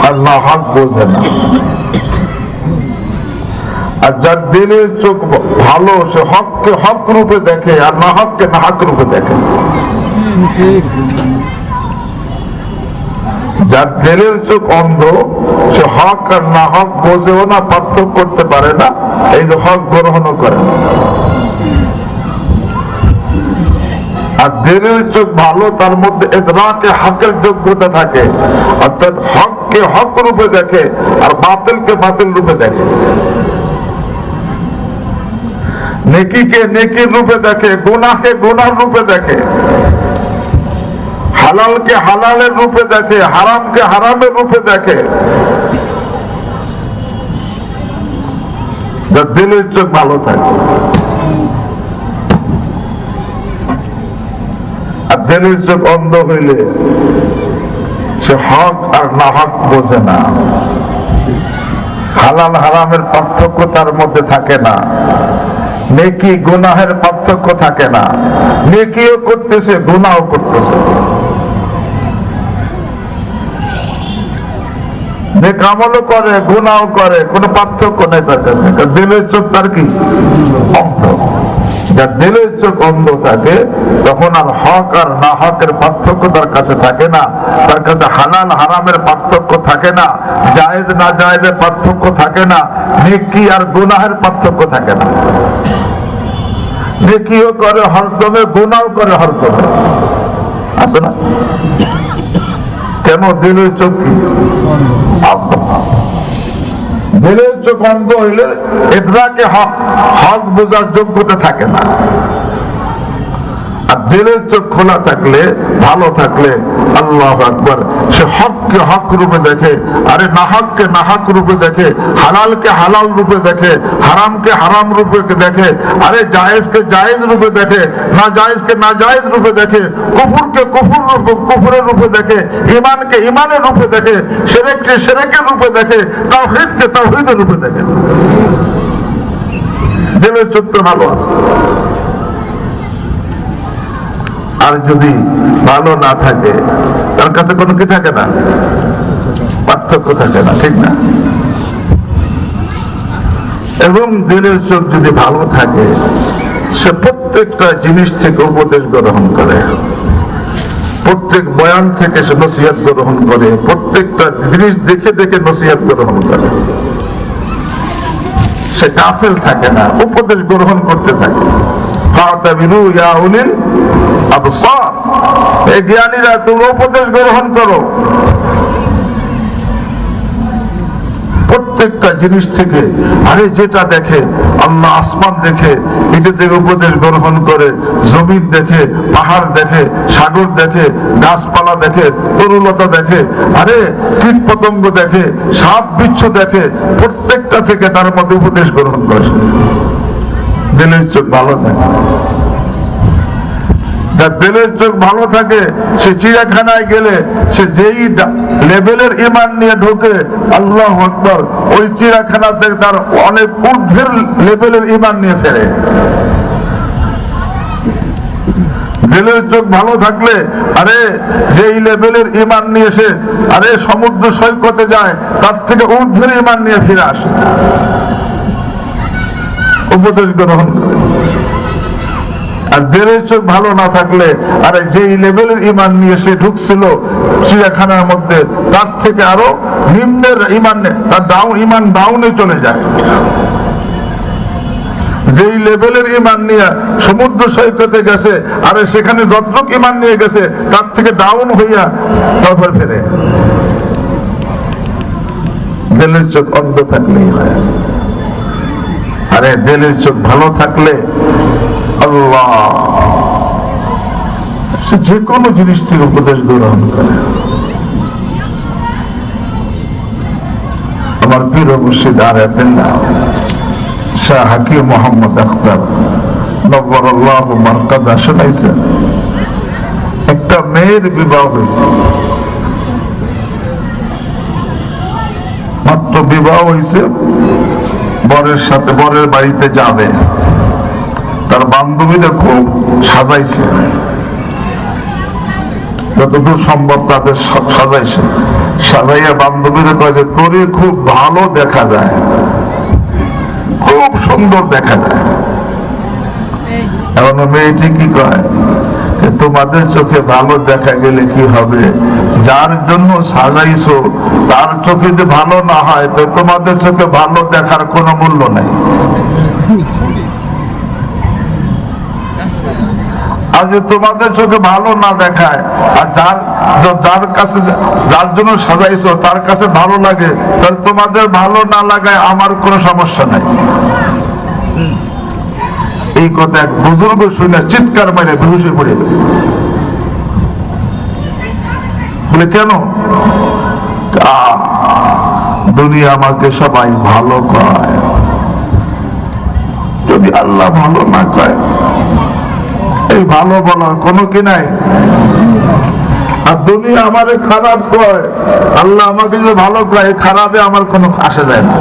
আর না হক বোঝে না, আর যার দিলের চোখ ভালো সে হককে হক রূপে দেখে আর না হককে না হক রূপে দেখে। যার দিলের চোখ অন্ধ সে হক আর না হক বোঝেও না, পার্থক্য করতে পারে না, এই যে হক গ্রহণও করে না। আর দিলের চোখ ভালো, তার মধ্যে ইদরাকে হকের যোগ্যতা থাকে, অর্থাৎ হককে হক রূপে দেখে আর বাতিলকে বাতিল রূপে দেখে, নেকিকে নেকির রূপে দেখে, গুনাহকে গুনার রূপে দেখে, হালালকে হালালের রূপে দেখে, হারামকে হারামের রূপে দেখে। যার দিলের চোখ ভালো থাকে। আর দিলের চোখ অন্ধ হইলে সে হক আর না হক বোঝে না, হালাল হারামের পার্থক্য তার মধ্যে থাকে না, নেকি গুনাহের পার্থক্য থাকে না, নেকিও করতেছে গুনাহও করতেছে, নেক আমলও করে গুনাহও করে, কোনো পার্থক্য নেই তার কাছে। দিলের চোখ তার কি অন্ধ। যার দিলের চোখ অন্ধ থাকে তখন আর হক আর না হকের পার্থক্য তার কাছে থাকে না, তার কাছে হালাল হারামের পার্থক্য থাকে না, জায়েজ না জায়েজের পার্থক্য থাকে না, নেকি আর গুনাহের পার্থক্য থাকে না। নেকিও করে হরদমে, গুনাহও করে হরদমে, আছে না? কেন? দিলের চোখ কি অন্ধ। দিলের চোখ অন্ধ হইলে ইদরাকে হক, হক বোঝার যোগ্যতা থাকে না। আর দিলের চোখ খোলা থাকলে, ভালো থাকলে, আল্লাহু আকবার, সে হককে হক রূপে দেখে, আরে না হককে না হক রূপে দেখে, হালালকে হালাল রূপে দেখে, হারামকে হারাম রূপে দেখে, আরে জায়েজকে জায়েজ রূপে দেখে, না জায়েজকে না জায়েজ রূপে দেখে, কুফরকে কুফর রূপে কুফরের রূপে দেখে, ঈমানকে ঈমানের রূপে দেখে, শিরককে শিরকের রূপে দেখে, তাওহীদকে তাওহীদের রূপে দেখে। দিলের চোখ তো ভালো আছে। আর যদি ভালো না থাকে তার কাছে কোনো কি থাকে না, পার্থক্য থাকে না, ঠিক না? এবং দিলের চোখ যদি ভালো থাকে সে প্রত্যেকটা জিনিস থেকে উপদেশ গ্রহণ করে, প্রত্যেক বয়ান থেকে সে নসিহত গ্রহণ করে, প্রত্যেকটা জিনিস দেখে দেখে নসিহত গ্রহণ করে। সে গাফেল থাকে না, উপদেশ গ্রহণ করতে থাকে। ফাতাবিরু ইয়া উলিল আবসার, এই জ্ঞানীরা তোমরা উপদেশ গ্রহণ করো। প্রত্যেকটা জিনিস থেকে, আরে যেটা দেখে আল্লাহ, আসমান দেখে এটা থেকে উপদেশ গ্রহণ করে, জমিন দেখে, পাহাড় দেখে, সাগর দেখে, গাছপালা দেখে, তরুলতা দেখে, আরে কীট পতঙ্গ দেখে, সাপ বিচ্ছু দেখে, প্রত্যেকটা থেকে তার মধ্যে উপদেশ গ্রহণ করে। দিলের চোখ ভালো থাকে, যার দিলের চোখ ভালো থাকে সে চিড়িয়াখানায় গেলে সে যেই লেভেলের ঈমান নিয়ে ঢোকে, আল্লাহু আকবার, ওই চিড়িয়াখানাতে তার অনেক ঊর্ধ্বের লেভেলের ঈমান নিয়ে ফেরে। দিলের চোখ ভালো থাকলে আরে যেই লেভেলের ঈমান নিয়ে সে আরে সমুদ্র সৈকতে যায়, তার থেকে ঊর্ধ্বের ঈমান নিয়ে ফিরে আসে, উপদেশ গ্রহণ করে। আর দিলের চোখ ভালো না থাকলে আরে যেই লেভেলের ঈমান নিয়ে সে ঢুকছিল চিড়িয়াখানার মধ্যে, তার থেকে আরো নিম্নের ঈমান, তার ঈমান ডাউনে চলে যায়। যেই লেভেলের ঈমান নিয়ে সমুদ্র সৈকতে গেছে, আরে সেখানে যতটুকু ঈমান নিয়ে গেছে তার থেকে ডাউন হইয়া তারপর ফেরে। দিলের চোখ অন্ধ থাকলেই হয়। আরে দিলের চোখ ভালো থাকলে আল্লাহ সে যে কোনো জিনিস থেকে উপদেশ গ্রহণ করে। আমার পীর মুর্শিদ আরিফুল্লাহ শাহ হাকিম মোহাম্মদ আখতার নব্বরাল্লাহু মারকাদা শোনাইছেন, একটা মেয়ের বিবাহ হয়েছে, মাত্র বিবাহ হয়েছে, বরের সাথে বরের বাড়িতে যাবে, তার বান্ধবীরা খুব সাজাইছে, যতদূর সম্ভব তাদের সাজাইছে, সাজাইয়া বান্ধবীরা কয় যে তোরে খুব ভালো দেখা যায়, খুব সুন্দর দেখা যায়। এখন মেয়েটি কি কয়, তোমাদের চোখে ভালো দেখা গেলে কি হবে, যার জন্য সাজাইছো তার চোখে যে ভালো না হয় তো তোমাদের চোখে ভালো দেখার কোনো মূল্য নেই। আর যে তোমাদের চোখে ভালো না দেখায় আর যার কাছে যার জন্য সাজাইছো তার কাছে ভালো লাগে, তাহলে তোমাদের ভালো না লাগায় আমার কোনো সমস্যা নাই। এই কথা এক বুজুর্গ শুনে চিৎকার মেরে বেহুশ হয়ে পড়ে গেছে। বলে কেন? দুনিয়া আমাকে সবাই ভালো কয়, যদি আল্লাহ ভালো না কয় এই ভালো বলার কোনো কি নাই। আর দুনিয়া আমারে খারাপ কয়, আল্লাহ আমাকে যদি ভালো কয় খারাপে আমার কোনো আসে যায় না।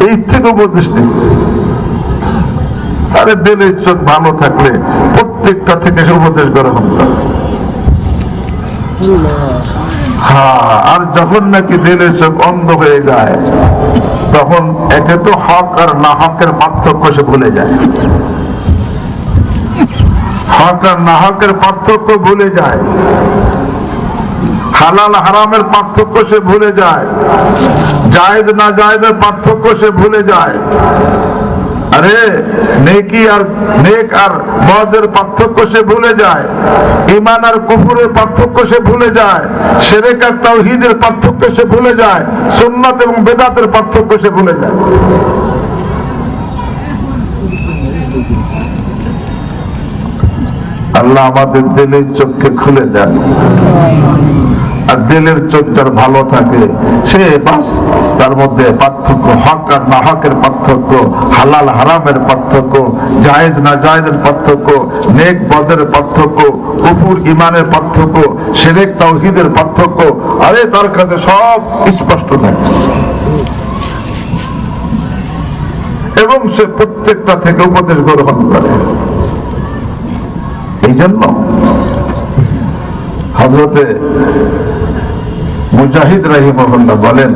এই থেকে উপদেশ নিচ্ছে। আরে দিলের চোখ ভালো থাকলে প্রত্যেকটা থেকে সে উপদেশ গ্রহণ করে। হ্যাঁ, আর যখন নাকি দিলের চোখ অন্ধ হয়ে যায় তখন একে তো হক আর না হকের পার্থক্য সে ভুলে যায়, হক আর না হকের পার্থক্য ভুলে যায়, হালাল হারামের পার্থক্য সে ভুলে যায়, জায়েজ না জায়েজের পার্থক্য সে ভুলে যায়। আরে নেকি আর নেক আর বদের পার্থক্য সে ভুলে যায়, ঈমান আর কুফরের পার্থক্য সে ভুলে যায়, শিরক আর তাওহীদের পার্থক্য সে ভুলে যায়, সুন্নাত এবং বেদাতের পার্থক্য সে ভুলে যায়। আল্লাহ আমাদের দিলের চোখকে খুলে দেন। আর দিলের চোখ যার ভালো থাকে সে বাস তার মধ্যে পার্থক্য, হক আর না হকের পার্থক্য, হালাল হারামের পার্থক্য, জায়েজ না জায়েজের পার্থক্য, নেক বদের পার্থক্য, কুফর ঈমানের পার্থক্য, শিরক তাওহীদের পার্থক্য, আরে তার কাছে সব স্পষ্ট থাকে এবং সে প্রত্যেকটা থেকে উপদেশ গ্রহণ করে। এই জন্য হযরতে মুজাহিদ রাহিমাহুল্লাহ বলেন,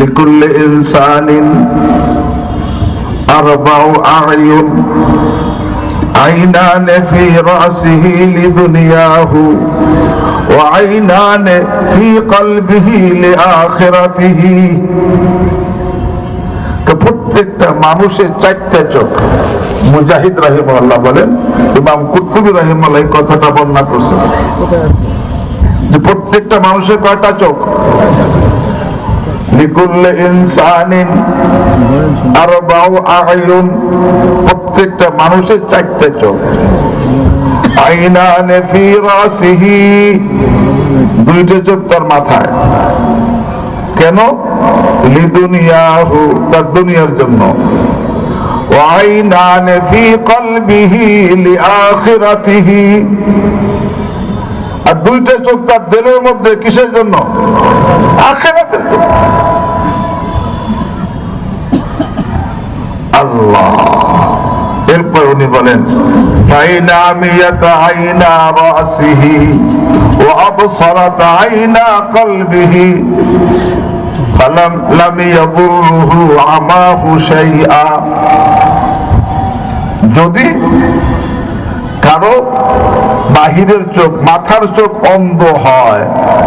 লিকুল্লি ইনসানিন আরবাউ আয়ুন عينان في رأسه لدنياه وعينان في قلبه لآخرته। প্রত্যেকটা মানুষের চারটা চোখ। মুজাহিদ রাহিমাহুল্লাহ বলেন, ইমাম কুরতুবী রাহিমাহুল্লাহ এই কথাটা বর্ণনা করছেন যে প্রত্যেকটা মানুষের কয়টা চোখ? লিকুল্লি ইনসানিন আরবাউ আ'য়ুন, প্রত্যেকটা মানুষের চারটা চোখ। আইনানে ফি রাসিহি, দুইটা চোখ তার মাথায়। কেন? লিদুনিয়াহু, তার দুনিয়ার জন্য। ওয়াইনানে ফি কলবিহি লিআখিরাতিহি, আর দুইটা চোখ তার দিলের মধ্যে কিসের জন্য? আখিরাতের জন্য। আল্লাহ। এরপর উনি বলেন ফাইনামিয়াত আইনা রাসিহি ওয়া আবসারাত আইনা কলবিহি ফালাম লাম ইয়াদুরহু আমাহু শাইআ। যদি কারো বাহিরের চোখ, মাথার চোখ অন্ধ হয়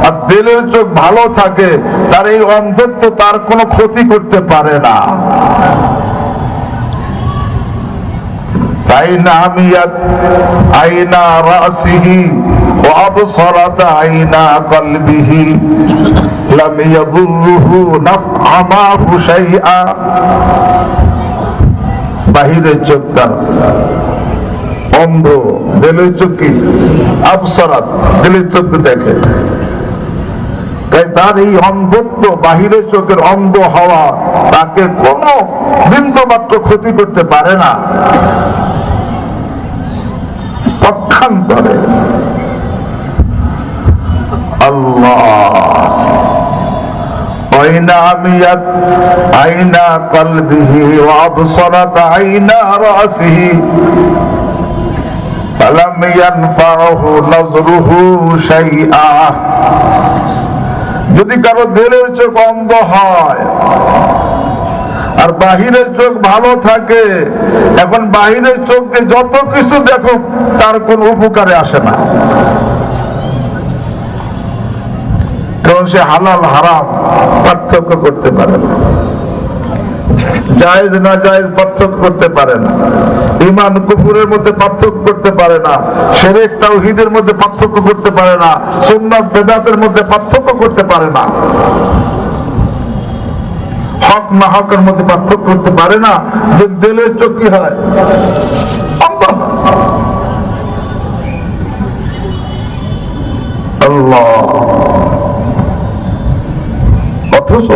আর দিলের চোখ ভালো থাকে, তার এই অন্ধত্ব তার কোনো ক্ষতি করতে পারে না। ফাইনামিয়াত আইনা রাসিহি ওয়া আবসারাত আইনা কলবিহি লাম ইয়াদুরহু নাফআমাহু শাইআ। বাহিরের চোখ তার অন্ধ, দিলের চোখ কি? আবসারাত, দিলের চোখ দেখে। তাই তার এই অন্ধত্ব, বাহিরের চোখের অন্ধ হওয়া তাকে কোনো বিন্দু মাত্র ক্ষতি করতে পারে না। পক্ষান্তরে আল্লাহ ওয়াইনামিয়াত আইনা কলবিহি ওয়া আবসারাত আইনা রাসিহি ফালাম ইয়ানফাহু নজরুহু শাইআ। যদি কারো দিলের চোখ অন্ধ হয় আর বাহিরের চোখ ভালো থাকে, এখন বাহিরের চোখ দিয়ে যত কিছু দেখুক তার কোন উপকারে আসে না, কারণ সে হালাল হারাম পার্থক্য করতে পারে না, জায়েজ না জায়েজ পার্থক্য করতে পারে না, ঈমান কুফরের মধ্যে পার্থক্য করতে পারে না, শিরক তাওহীদের মধ্যে পার্থক্য করতে পারে না, সুন্নাত বেদাতের মধ্যে পার্থক্য করতে পারে না, হক না হকের মধ্যে পার্থক্য করতে পারে না। যে দিলের চোখ কি হয়? আল্লাহ। অথচ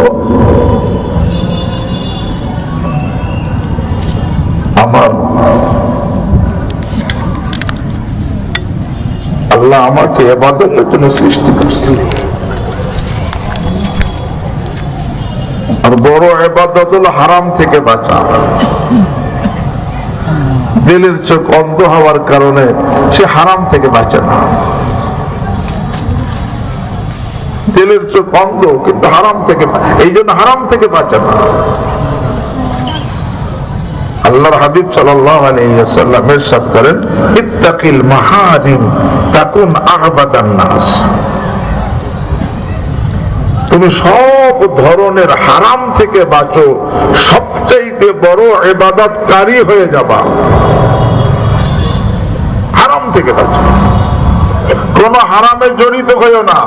আমার আল্লাহ আমাকে ইবাদতের জন্য সৃষ্টি করছে, আর বড় ইবাদত হলো হারাম থেকে বাঁচা। দিলের চোখ অন্ধ হওয়ার কারণে সে হারাম থেকে বাঁচে না। দিলের চোখ অন্ধ কিন্তু হারাম থেকে, এই জন্য হারাম থেকে বাঁচে না। আল্লাহর হাবিব সাল্লাল্লাহু আলাইহি ওয়াসাল্লাম ইরশাদ করেন, ইত্তাকিল মাহারিম তাকুন আ'বাদান নাস। তুমি সব ধরনের হারাম থেকে বাঁচো, সবচাইতে বড় ইবাদতকারী হয়ে যাবা। হারাম থেকে বাঁচো, কোন হারামে জড়িত হইও না।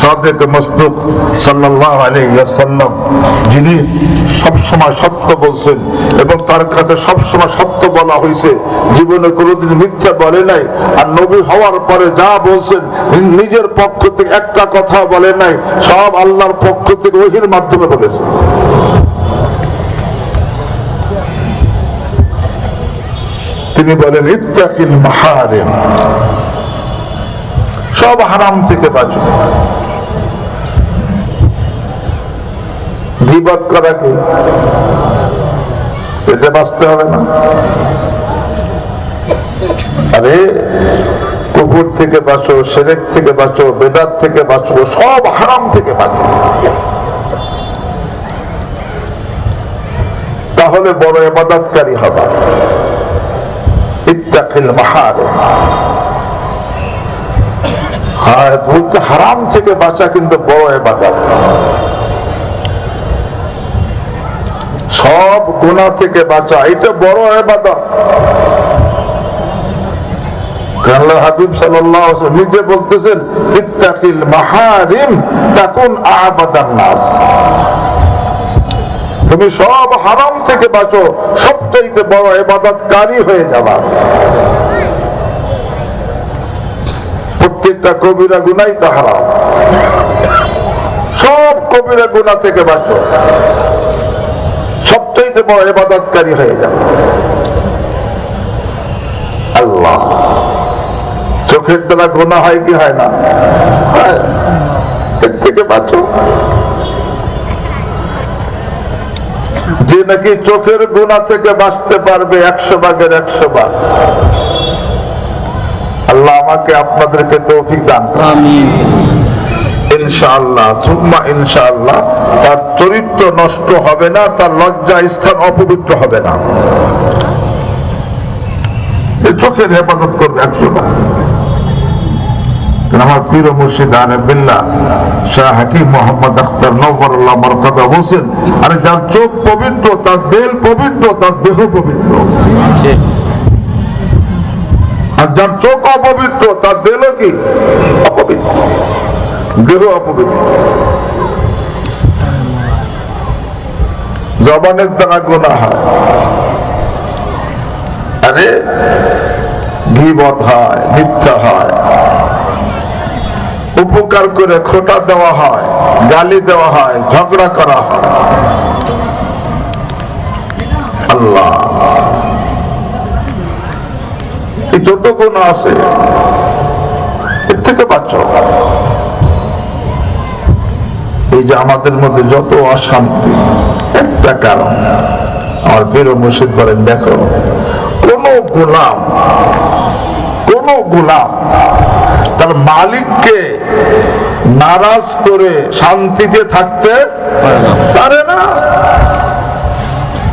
সাদেক মসদুক সাল্লাল্লাহু আলাইহি ওয়াসাল্লাম, যিনি সবসময় সত্য বলছেন এবং তার কাছে সবসময় সত্য বলা হয়েছে, জীবনে কোনোদিন মিথ্যা বলে নাই, আর নবী হওয়ার পরে যা বলছেন নিজের পক্ষ থেকে একটা কথা বলে নাই, সব আল্লাহর পক্ষ থেকে ওহীর মাধ্যমে বলেছেন। তিনি বলেন, ইত্তাকিল মাহারিম, সব হারাম থেকে বাঁচো। গীবত করা কি? এটা বাঁচতে হবে না? আরে কুফর থেকে বাঁচো, শিরক থেকে বাঁচো, বেদাত থেকে বাঁচো, সব হারাম থেকে বাঁচো। তাহলে বড় ইবাদতকারী হবা। ইত্তাকিল মাহারিম, হ্যাঁ বলছে হারাম থেকে বাঁচা কিন্তু বড় ইবাদত। সব গুনাহ থেকে বাঁচা এটা বড় ইবাদত। আল্লাহর হাবিব সাল্লাল্লাহু আলাইহি ওয়াসাল্লাম নিজে বলতেছেন ইত্তাকিল মাহারিম তাকুন আ'বাদান নাস। তুমি সব হারাম থেকে বাঁচো, সবচেয়ে বড় ইবাদতকারী হয়ে যাবা। প্রত্যেকটা কবিরা গুনাহই তো হারাম, সব কবিরা গুনাহ থেকে বাঁচো, সবচেয়ে বড় ইবাদতকারী হয়ে যাবে। আল্লাহ, চোখের দ্বারা গুনাহ হয় কি হয় না? এর থেকে বাঁচো। যে নাকি চোখের গুনাহ থেকে বাঁচতে পারবে 100 ভাগের 100 ভাগ, আল্লাহ আমাকে আপনাদেরকে তৌফিক দান করুন। আমিন। ইনশাআল্লাহ সুম্মা ইনশাআল্লাহ তার চরিত্র নষ্ট হবে না, তার লজ্জা স্থান অপবিত্র হবে না। চোখের হেফাজত করবে 100 ভাগ। আমার পীর ও মুর্শিদ আরিফ বিল্লাহ শাহ হাকিম মোহাম্মদ আখতার নওয়ারুল্লাহ মারকাদা বলেন, আরে যার চোখ পবিত্র তার দিল পবিত্র, তার দেহ পবিত্র। আর যার চোখ অপবিত্র তার দেহ কি অপবিত্র, দেহ অপবিত্র। জবানের দ্বারা গুনাহ হয়, আরে গীবত হয়, মিথ্যা হয়, উপকার করে খোটা দেওয়া হয়, গালি দেওয়া হয়, ঝগড়া করা হয়। আল্লাহ, এই যত গুনাহ আছে এর থেকে বাঁচো। এই যে আমাদের মধ্যে যত অশান্তি, একটা কারণ আমার পীর ও মুর্শিদ বলেন, দেখো কোন গোলাম তার মালিককে নারাজ করে শান্তিতে থাকতে পারে না।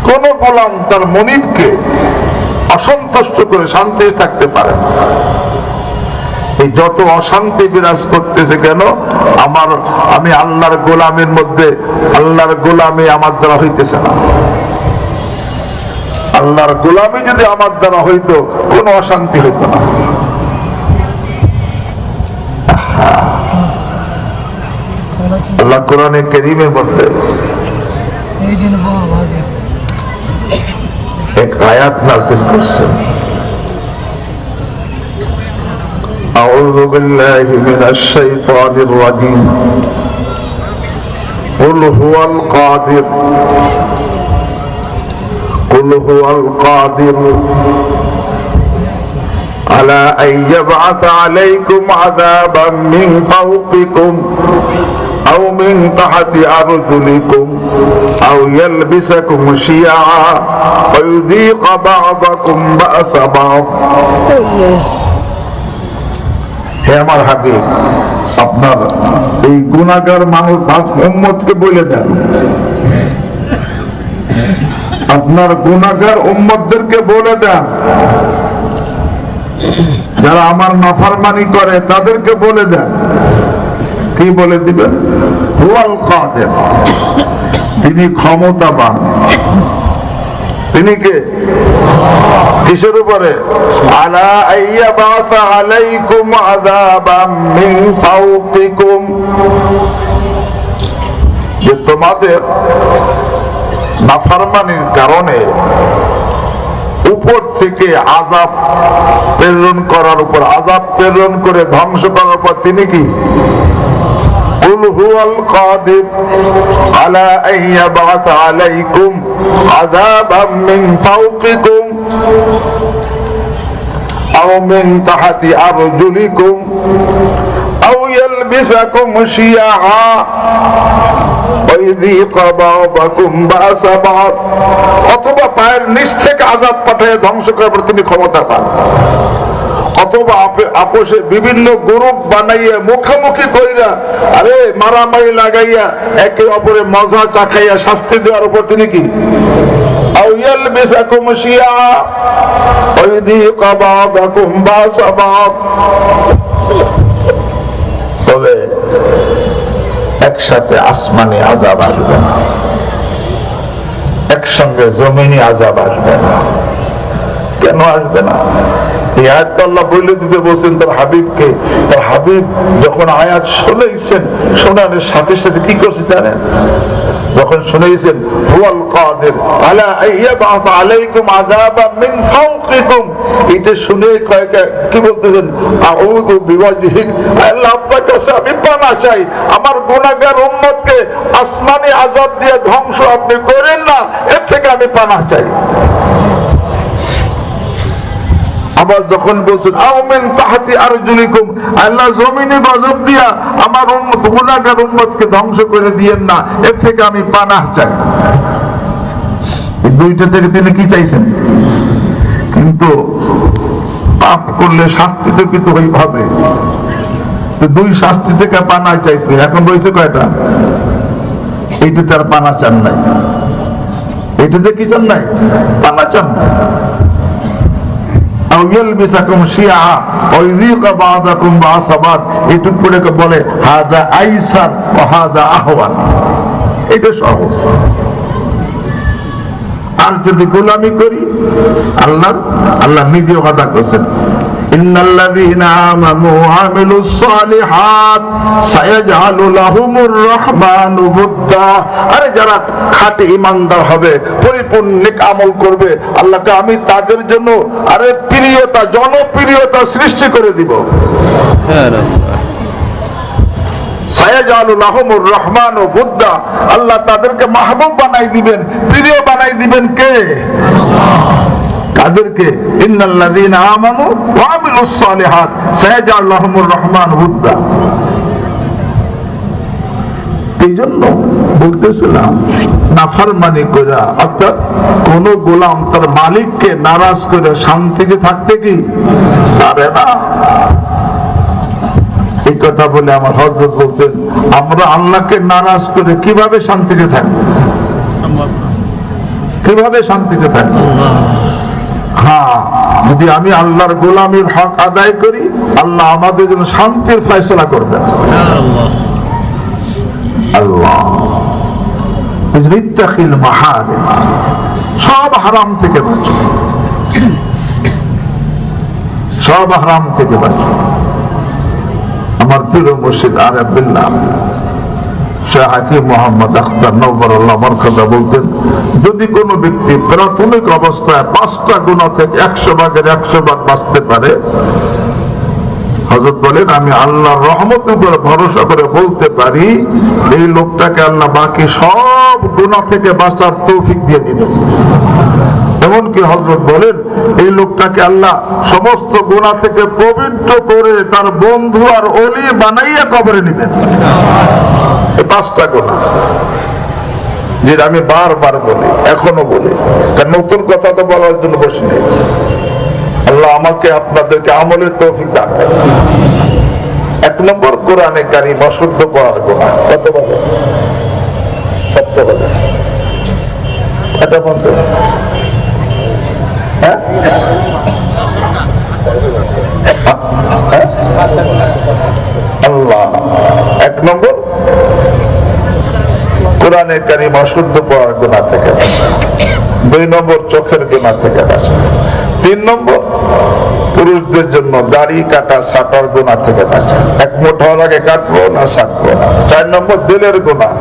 কোন গোলাম তার মনিবকে অসন্তুষ্ট করে শান্তিতে থাকতে পারে না। এই যত অশান্তি বিরাজ করতেছে কেন? আমি আল্লাহর গোলামের মধ্যে, আল্লাহর গোলামি আমার দ্বারা হইতেছে না। আল্লাহর গোলামি যদি আমার দ্বারা হইতো কোনো অশান্তি হইতো না। আল্লাহ কোরআনে কারীমের মধ্যে এক আয়াত নাযিল করছেন, আউযু বিল্লাহি মিনাশ শাইতানির রাজীম, কুল হুয়াল কাদির, কুল হুয়াল কাদির আলা আন ইয়াবআসা আলাইকুম আযাবাম মিন ফাওকিকুম আও মিন তাহতি আরজুলিকুম আও ইয়ালবিসাকুম শিয়া ওয়া ইউযীকা বা'দাকুম বা'সা বা'দ। হে আমার হাবিব, আপনার এই গুনাহগার মানুষ উম্মতকে বলে দেন, আপনার গুনাহগার উম্মতদেরকে বলে দেন, যারা আমার নাফরমানি করে তাদেরকে বলে দেন। কি বলে দিবেন? হুয়াল কাদির, তিনি ক্ষমতাবান। তিনি কে? কিসের উপরে? আলা আইয়াবাসা আলাইকুম আযাবাম মিন ফাওকিকুম, যে তোমাদের নাফরমানির কারণে উপর থেকে আযাব প্রেরণ করার উপর, আযাব প্রেরণ করে ধ্বংস করার পর তিনি কি? কুল হুয়াল কাদির আলা আন ইয়াবআসা আলাইকুম আযাবাম মিন ফাওকিকুম আও মিন তাহতি আরজুলিকুম আও ইয়ালবিসাকুম শিয়া ওয়া ইযীকা বা'দাকুম বা'সা বা'দ, অথবা পায়ের নিচ থেকে আযাব পাঠিয়ে ধ্বংস করার তিনি ক্ষমতা পান, অথবা আপোষে বিভিন্ন গ্রুপ বানাইয়া মুখামুখি কইরা, আরে মারামারি লাগাইয়া একে অপরে মজা চাখাইয়া শাস্তি দেওয়ার উপর তিনি কি? আও ইয়ালবিসাকুম শিয়া ওয়া ইউযীকা বা'দাকুম বা'সা বা'দ। তবে একসাথে আসমানি আযাব আসবে না, একসঙ্গে জমিনি আযাব আসবে না। কেন আসবে না? এই আয়াত আল্লাহ বলে দিতে বলছেন তার হাবিবকে। তার হাবিব যখন আয়াত শুনেছেন, শোনানোর সাথে সাথে কি করছে জানেন? যখন শুনেছেন হুয়াল কাদির আলা আইয়াবাস আলাইকুম আযাবাম মিন ফাওকিকুম, এটা শুনে কি বলতেছেন? আউযু বিওয়াজহিক, আল্লাহ আপনার কাছে আমি পানাহ চাই, আমার গুনাহগার উম্মতকে আসমানি আযাব দিয়ে ধ্বংস আপনি করেন না, এর থেকে আমি পানাহ চাই। আবার যখন বলছেন আও মিন তাহতি আরজুলিকুম, আল্লাহ জমিনে গজব দিয়া আমার উম্মত গুনাহগার উম্মতকে ধ্বংস করে দিয়েন না, এর থেকে আমি পানাহ চাই। এই দুইটা থেকে তিনি কি চাইছেন? কিন্তু পাপ করলে শাস্তি তো কিছু হবে, তো দুই শাস্তি থেকে পানাহ চাইছে। এখন রয়েছে কয়টা? এইটাতে আর পানাহ চান নাই। এইটাতে কি চান নাই? পানাহ চান নাই। বলে হাদা আইসার ওয়া হাদা আহওয়ান, এটা সহজ। আর যদি গোলামি করি, আল্লাহ নিজে ওয়াদা করেছেন ইন্নাল্লাযীনা আমানু ওয়া আমিলুস সালিহাত সায়াজআলু লাহুমুর রাহমানু বুদ্দা। আরে যারা খাঁটি ঈমানদার হবে, পরিপূর্ণ নেক আমল করবে, আল্লাহকে আমি তাদের জন্য আরে প্রিয়তা, জনপ্রিয়তা সৃষ্টি করে দিব। সায়াজআলু লাহুমুর রাহমানু বুদ্দা, আল্লাহ তাদেরকে মাহবুব বানাই দিবেন, প্রিয় বানাই দিবেন। কে? তাদেরকে ইন্নাল্লাযীনা আমানু ওয়া আমিলুস সালিহাত সায়াজআলু লাহুমুর রাহমানু বুদ্দা। এই জন্য বলতেছিলাম নাফরমানি করে, অর্থাৎ কোন গোলাম তার মালিককে নারাজ করে শান্তিতে থাকতে কি পারে না। এই কথা বলে আমার হযরত বলতেন, আমরা আল্লাহকে নারাজ করে কিভাবে শান্তিতে থাকবো? কিভাবে শান্তিতে থাকবো? হ্যাঁ, যদি আমি আল্লাহর গোলামীর হক আদায় করি, আল্লাহ আমাদের জন্য শান্তির ফয়সালা করবেন। আল্লাহ ইত্তাকিল মাহারিম, সব হারাম থেকে বাঁচো, সব হারাম থেকে বাঁচো। আমার প্রিয় মুর্শিদ আরিফ বিল্লাহ শাহ হাকিম মোহাম্মদ আখতার নওয়ারুল্লাহ মারকাদা বলতেন, যদি কোনো ব্যক্তি প্রাথমিক অবস্থায় 5টা গুনাহ থেকে 100 ভাগের 100 ভাগ বাঁচতে পারে, হযরত বলেন আমি আল্লাহর রহমতের উপর ভরসা করে বলতে পারি এই লোকটাকে আল্লাহ বাকি সব গুনাহ থেকে বাঁচার তৌফিক দিয়ে দিবেন। এমনকি হযরত বলেন এই লোকটাকে আল্লাহ সমস্ত গুনাহ থেকে পবিত্র করে তার বন্ধু আর ওলি বানাইয়া কবরে নেবেন। এই 5টা গুনাহ যেটা আমি বারবার বলি, এখনো বলি, কারণ নতুন কথা তো বলার জন্য বসে নেই। আল্লাহ আমাকে আপনাদেরকে আমলের তৌফিক দান করেন। 1 নম্বর কোরআনে কারীম অশুদ্ধ পড়ার গুনাহ। কত বলে? 70 বলে। এটা বলতে আল্লাহ 1 নম্বর কোরআনে কারীম অশুদ্ধ পড়ার গুনাহ থেকে বাঁচা। 2 নম্বর চোখের গুনাহ থেকে বাঁচা। 3 নম্বর পুরুষদের জন্য দাড়ি কাটা ছাটার গুনাহ থেকে বাঁচা। 1 মুঠ হওয়ার আগে কাটবো না ছাটবো না। 4 নম্বর দিলের গুনাহ,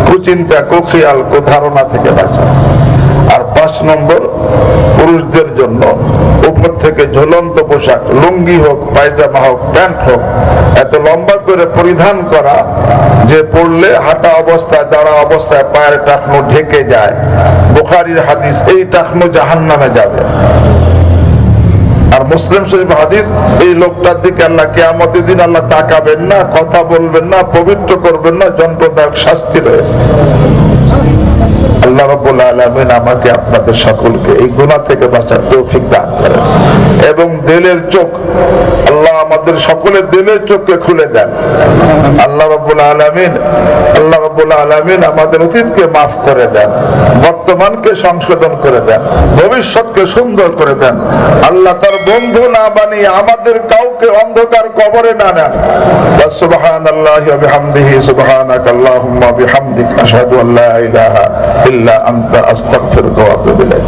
কুচিন্তা, কুখিয়াল, কুধারণা থেকে বাঁচা। আর 5 নম্বর পুরুষদের জন্য উপর থেকে ঝুলন্ত পোশাক, লুঙ্গি হোক, পায়জামা হোক, প্যান্ট হোক, এত লম্বা করে পরিধান করা যে পড়লে হাঁটা অবস্থায়, দাঁড়া অবস্থায় পায়ের টাকনো ঢেকে যায়। বুখারীর হাদিস, এই টাকনো জাহান্নামে যাবে। আর মুসলিম শরীফ হাদিস, এই লোকটার দিকে আল্লাহ কিয়ামতের দিন আল্লাহ তাকাবেন না, কথা বলবেন না, পবিত্র করবেন না, যন্ত্রদায়ক শাস্তি রয়েছে। আল্লাহ রাব্বুল আলামিন আমাকে আপনাদের সকলকে এই গুনাহ থেকে বাঁচার তৌফিক দান করেন এবং দিলের চোখ, আল্লাহ আমাদের সকলের দিলের চোখকে খুলে দেন। আল্লাহ রাব্বুল আলামিন আমাদের অতীতকে মাফ করে দেন, বর্তমানকে সংশোধন করে দেন, ভবিষ্যৎকে সুন্দর করে দেন। আল্লাহ তার বন্ধু না বানিয়ে আমাদের কাউকে অন্ধকার কবরে না নেন। সুবহানাল্লাহি ওয়া বিহামদিহি, সুবহানাকাল্লাহুম্মা বিহামদিক, আশহাদু আল্লা ইলাহা ইল্লা আনতা, আস্তাগফিরুকা ওয়া আতুবু ইলাইক।